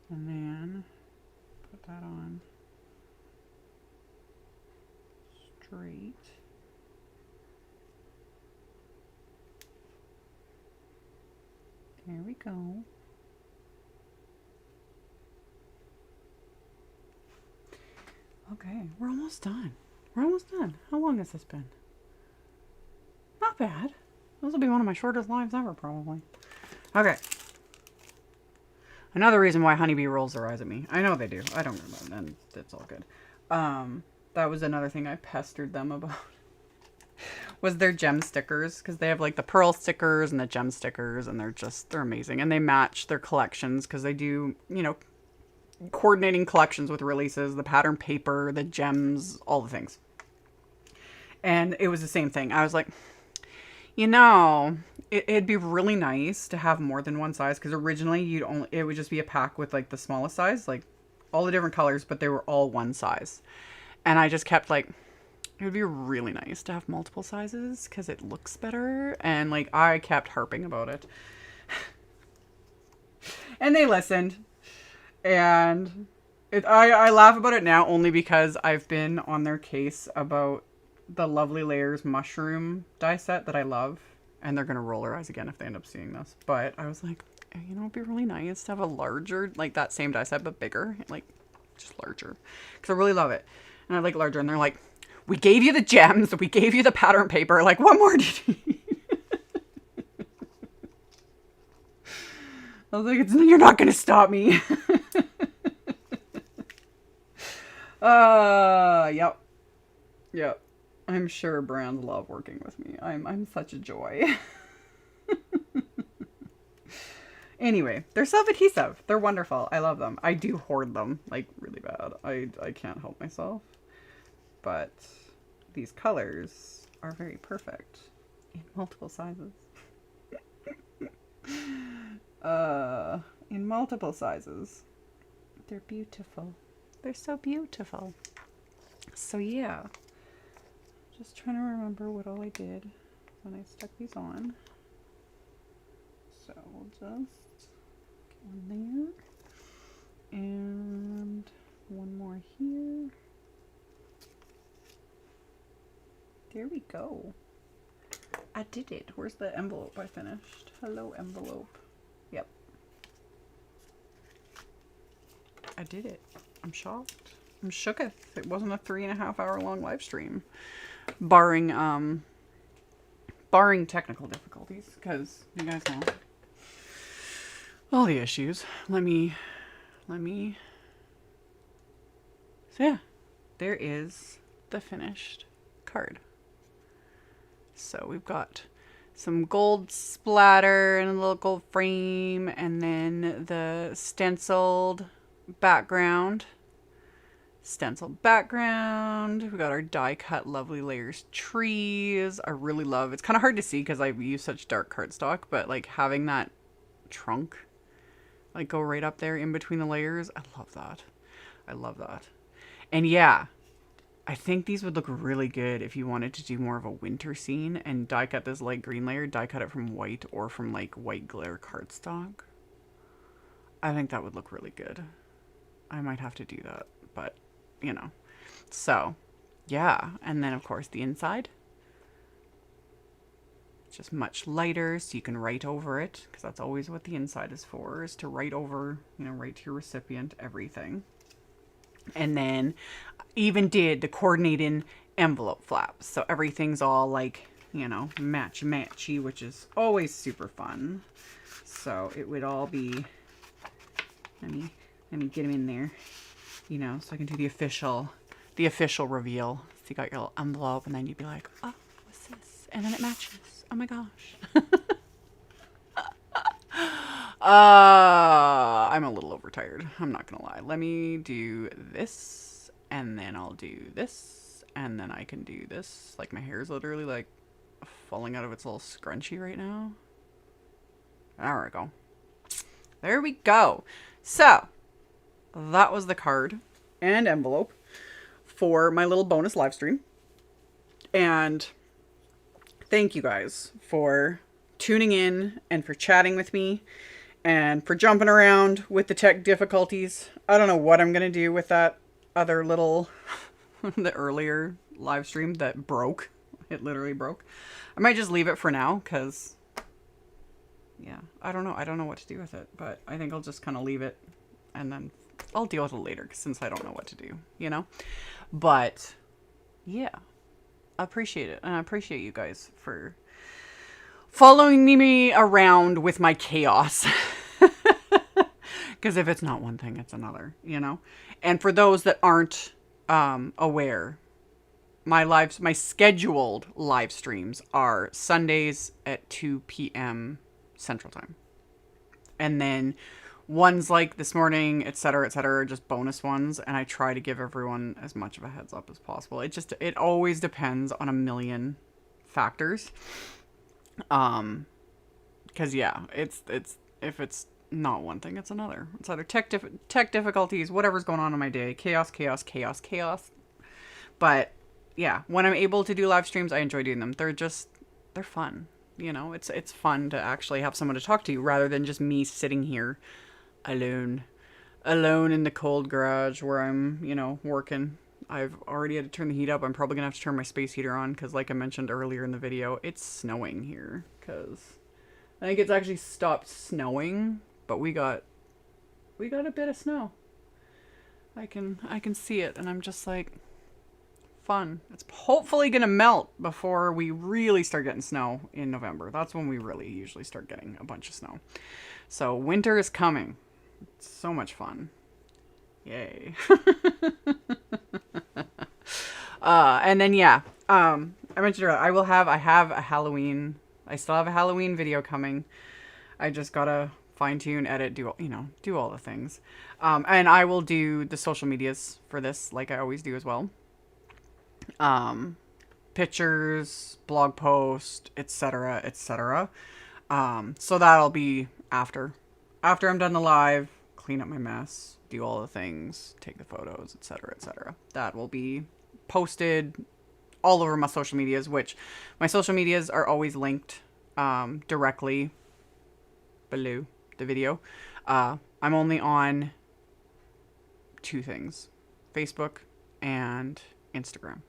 And then put that on straight. There we go. Okay, we're almost done. We're almost done. How long has this been? Not bad. This will be one of my shortest lives ever, probably. Okay. Another reason why Honeybee rolls their eyes at me. I know they do. I don't remember, and it's all good. That was another thing I pestered them about. Was their gem stickers, because they have like the pearl stickers and the gem stickers, and they're amazing, and they match their collections because they do, you know, coordinating collections with releases, the pattern paper, the gems, all the things. And it was the same thing. I was like, you know, it'd be really nice to have more than one size, because originally it would just be a pack with like the smallest size, like all the different colors, but they were all one size. And I just kept like, it would be really nice to have multiple sizes because it looks better. And like, I kept harping about it. And they listened. And I laugh about it now only because I've been on their case about the Lovely Layers mushroom die set that I love. And they're going to roll their eyes again if they end up seeing this. But I was like, you know, it'd be really nice to have a larger, like that same die set, but bigger. Like, just larger. Because I really love it. And I like larger. And they're like, we gave you the gems. We gave you the pattern paper. Like, what more did you need? I was like, you're not going to stop me. Yep. Yep. I'm sure brands love working with me. I'm such a joy. Anyway, they're self-adhesive. They're wonderful. I love them. I do hoard them, like, really bad. I can't help myself. But these colors are very perfect in multiple sizes. In multiple sizes. They're beautiful. They're so beautiful. So yeah. Just trying to remember what all I did when I stuck these on. So we'll just get one there. And one more here. There we go. I did it. Where's the envelope I finished? Hello, envelope. Yep. I did it. I'm shocked. I'm shooketh. It wasn't a 3.5 hour long live stream. Barring technical difficulties, because you guys know all the issues. Let me. So yeah, there is the finished card. So we've got some gold splatter and a little gold frame, and then the stenciled background. Stenciled background. We got our die cut lovely layers trees. I really love, it's kind of hard to see because I use such dark cardstock, but like having that trunk like go right up there in between the layers, I love that. I love that. And yeah, I think these would look really good if you wanted to do more of a winter scene and die cut this light green layer, die cut it from white or from like white glitter cardstock. I think that would look really good. I might have to do that, but you know. So yeah, and then of course the inside, just much lighter so you can write over it, because that's always what the inside is for, is to write over, you know, write to your recipient everything. And then even did the coordinating envelope flaps, so everything's all like, you know, matchy, which is always super fun. So it would all be, let me get them in there, you know, so I can do the official reveal. So you got your little envelope, and then you'd be like, oh, what's this? And then it matches. Oh my gosh. I'm a little overtired. I'm not gonna lie. Let me do this, and then I'll do this, and then I can do this. Like my hair is literally like falling out of its little scrunchie right now. There we go. There we go. So that was the card and envelope for my little bonus live stream. And thank you guys for tuning in and for chatting with me and for jumping around with the tech difficulties. I don't know what I'm going to do with that other little, the earlier live stream that broke. It literally broke. I might just leave it for now because, yeah, I don't know. I don't know what to do with it, but I think I'll just kind of leave it and then I'll deal with it later since I don't know what to do, you know? But yeah, I appreciate it. And I appreciate you guys for following me around with my chaos. Because if it's not one thing, it's another, you know? And for those that aren't aware, my scheduled live streams are Sundays at 2 p.m. Central Time. And then ones like this morning, etc., are just bonus ones. And I try to give everyone as much of a heads up as possible. It always depends on a million factors. Because yeah, it's if it's not one thing, it's another. It's either tech difficulties, whatever's going on in my day, chaos. But yeah, when I'm able to do live streams, I enjoy doing them. They're fun. You know, it's fun to actually have someone to talk to rather than just me sitting here alone in the cold garage where I'm, you know, working. I've already had to turn the heat up. I'm probably gonna have to turn my space heater on because, like I mentioned earlier in the video, it's snowing here. Because I think it's actually stopped snowing, but we got a bit of snow. I can see it, and I'm just like, fun. It's hopefully gonna melt before we really start getting snow in November. That's when we really usually start getting a bunch of snow. So winter is coming. It's so much fun. Yay. And then yeah, I mentioned earlier, I have a Halloween. I still have a Halloween video coming. I just gotta fine tune, edit, do all the things. And I will do the social medias for this, like I always do as well. Pictures, blog post, etc. So that'll be after I'm done the live, clean up my mess, do all the things, take the photos, etc. That will be posted all over my social medias, which my social medias are always linked directly below the video. I'm only on 2 things, Facebook and Instagram.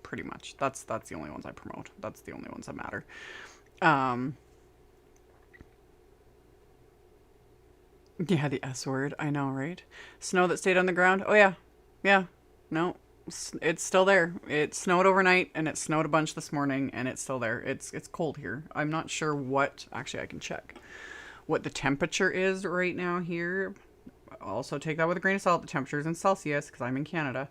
pretty much. That's the only ones I promote. That's the only ones that matter. Yeah, the S word. I know, right? Snow that stayed on the ground. Oh yeah. Yeah. No. It's still there. It snowed overnight and it snowed a bunch this morning and it's still there. It's cold here. I'm not sure what, actually I can check what the temperature is right now here. Also take that with a grain of salt. The temperature is in Celsius because I'm in Canada.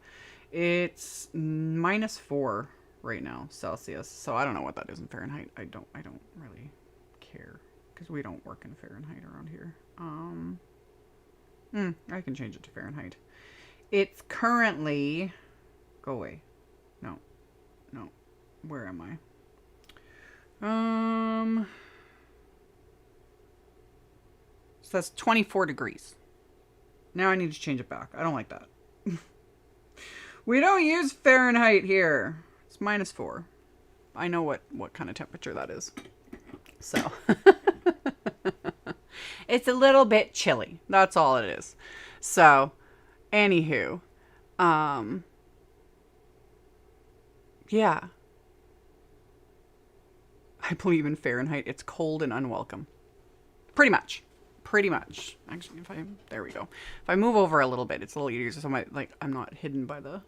It's -4 right now, Celsius. So I don't know what that is in Fahrenheit. I don't really care because we don't work in Fahrenheit around here. I can change it to Fahrenheit. It's currently, go away. No. Where am I? So that's 24 degrees. Now I need to change it back. I don't like that. We don't use Fahrenheit here. It's -4. I know what kind of temperature that is. So it's a little bit chilly. That's all it is. So anywho, yeah. I believe in Fahrenheit. It's cold and unwelcome. Pretty much. Actually, there we go. If I move over a little bit, it's a little easier. So I'm not hidden by the,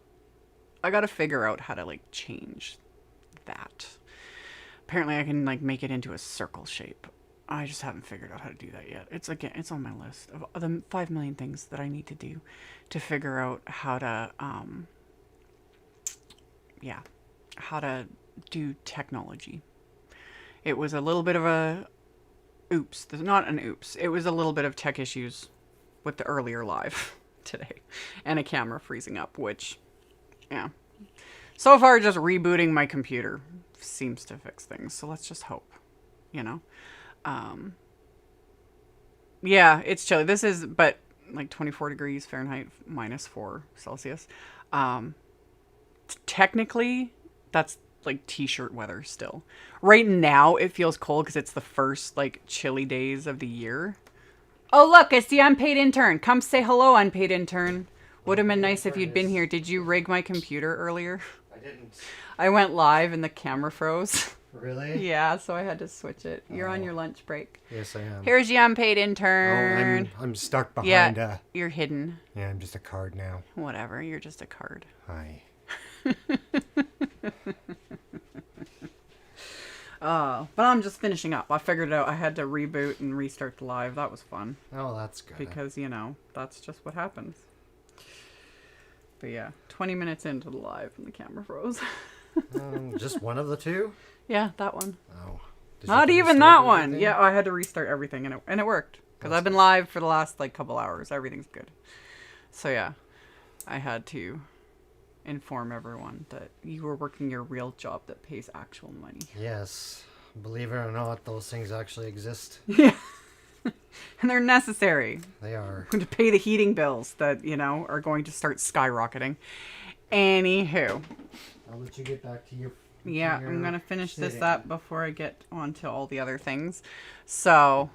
I got to figure out how to change that. Apparently I can make it into a circle shape. I just haven't figured out how to do that yet. It's on my list of the 5 million things that I need to do to figure out how to, how to do technology. It was a little bit of a oops. Not an oops. It was a little bit of tech issues with the earlier live today and a camera freezing up, which, yeah. So far, just rebooting my computer seems to fix things. So let's just hope, Yeah, it's chilly. This is, but 24 degrees Fahrenheit, -4 Celsius. Technically, that's t-shirt weather still. Right now, it feels cold because it's the first chilly days of the year. Oh, look, it's the unpaid intern. Come say hello, unpaid intern. Would have been nice if you'd been here. Did you rig my computer earlier? I didn't. I went live and the camera froze. Really? Yeah, so I had to switch it. You're on your lunch break. Yes, I am. Here's the unpaid intern. Oh, I'm stuck behind. Yeah, you're hidden. Yeah, I'm just a card now. Whatever, you're just a card. Hi. But I'm just finishing up. I figured it out. I had to reboot and restart the live. That was fun. Oh, that's good. Because, that's just what happens. But yeah, 20 minutes into the live and the camera froze. Just one of the two? Yeah, that one. Oh. Not even that one. Yeah, I had to restart everything and it worked. Because I've been live for the last couple hours. Everything's good. So yeah, I had to inform everyone that you were working your real job that pays actual money. Yes. Believe it or not, those things actually exist. Yeah. And they're necessary. They are. To pay the heating bills that, are going to start skyrocketing. Anywho. I'll let you get back to your... Yeah, I'm going to finish this up before I get on to all the other things. So,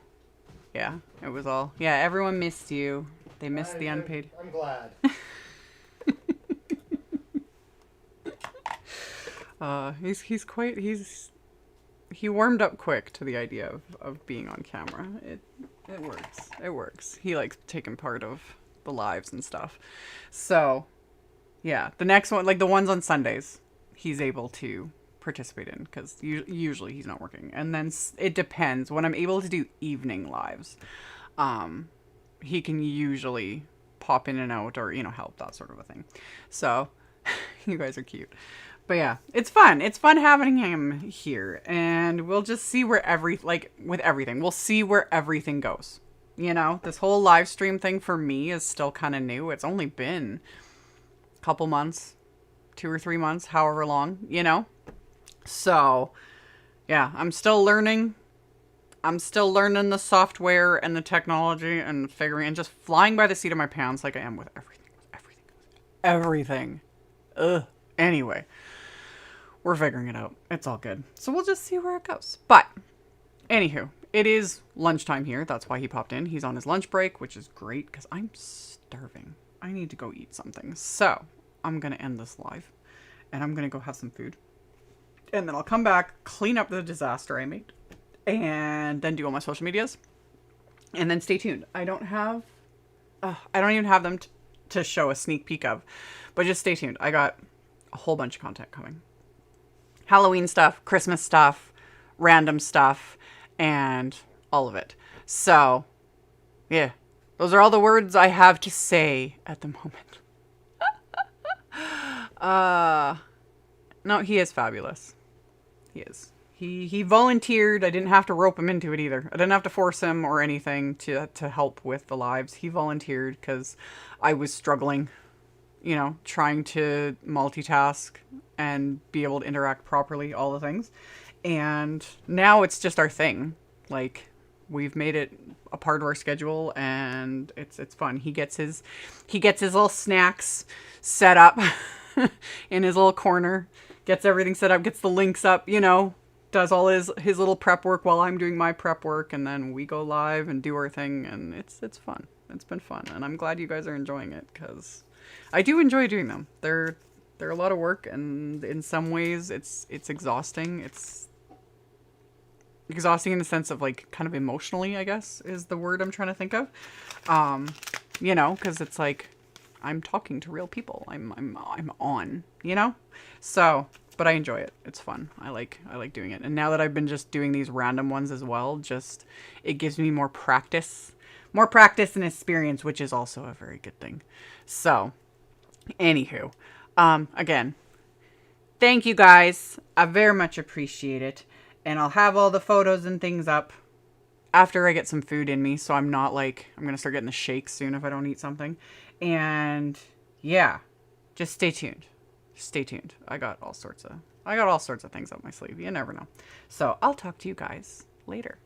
yeah, it was all... Yeah, everyone missed you. They missed the unpaid... I'm glad. He warmed up quick to the idea of being on camera. It works. He likes taking part of the lives and stuff. So, yeah, the next one, the ones on Sundays, he's able to participate in because usually he's not working. And then it depends. When I'm able to do evening lives, he can usually pop in and out or, help, that sort of a thing. So, you guys are cute. But yeah, it's fun. It's fun having him here. And we'll just see where with everything, we'll see where everything goes. This whole live stream thing for me is still kind of new. It's only been a couple months, 2 or 3 months, however long, So, yeah, I'm still learning. I'm still learning the software and the technology and figuring and just flying by the seat of my pants like I am with everything. Ugh. Anyway, we're figuring it out. It's all good. So we'll just see where it goes. But, anywho, it is lunchtime here. That's why he popped in. He's on his lunch break, which is great because I'm starving. I need to go eat something. So, I'm going to end this live. and I'm going to go have some food. And then I'll come back, clean up the disaster I made, and then do all my social medias. And then stay tuned. I don't even have them to show a sneak peek of, but just stay tuned. I got a whole bunch of content coming. Halloween stuff, Christmas stuff, random stuff, and all of it. So, yeah. Those are all the words I have to say at the moment. No, he is fabulous. He is. He volunteered. I didn't have to rope him into it either. I didn't have to force him or anything to help with the lives. He volunteered because I was struggling, you know, trying to multitask and be able to interact properly, all the things. And now it's just our thing. Like, we've made it a part of our schedule, and it's fun. He gets his little snacks set up in his little corner, gets everything set up, gets the links up, you know, does all his little prep work while I'm doing my prep work, and then we go live and do our thing, and it's fun. It's been fun, and I'm glad you guys are enjoying it, because I do enjoy doing them. They're a lot of work, and in some ways it's exhausting. It's exhausting in the sense of, like, kind of emotionally, I guess, is the word I'm trying to think of. You know, because it's like I'm talking to real people. I'm on, you know? So, but I enjoy it. It's fun. I like doing it. And now that I've been just doing these random ones as well, just it gives me more practice and experience, which is also a very good thing. So, anywho, again, thank you guys. I very much appreciate it. And I'll have all the photos and things up after I get some food in me, so I'm not like, I'm going to start getting the shakes soon if I don't eat something. And yeah, just stay tuned. Stay tuned. I got all sorts of things up my sleeve. You never know. So I'll talk to you guys later.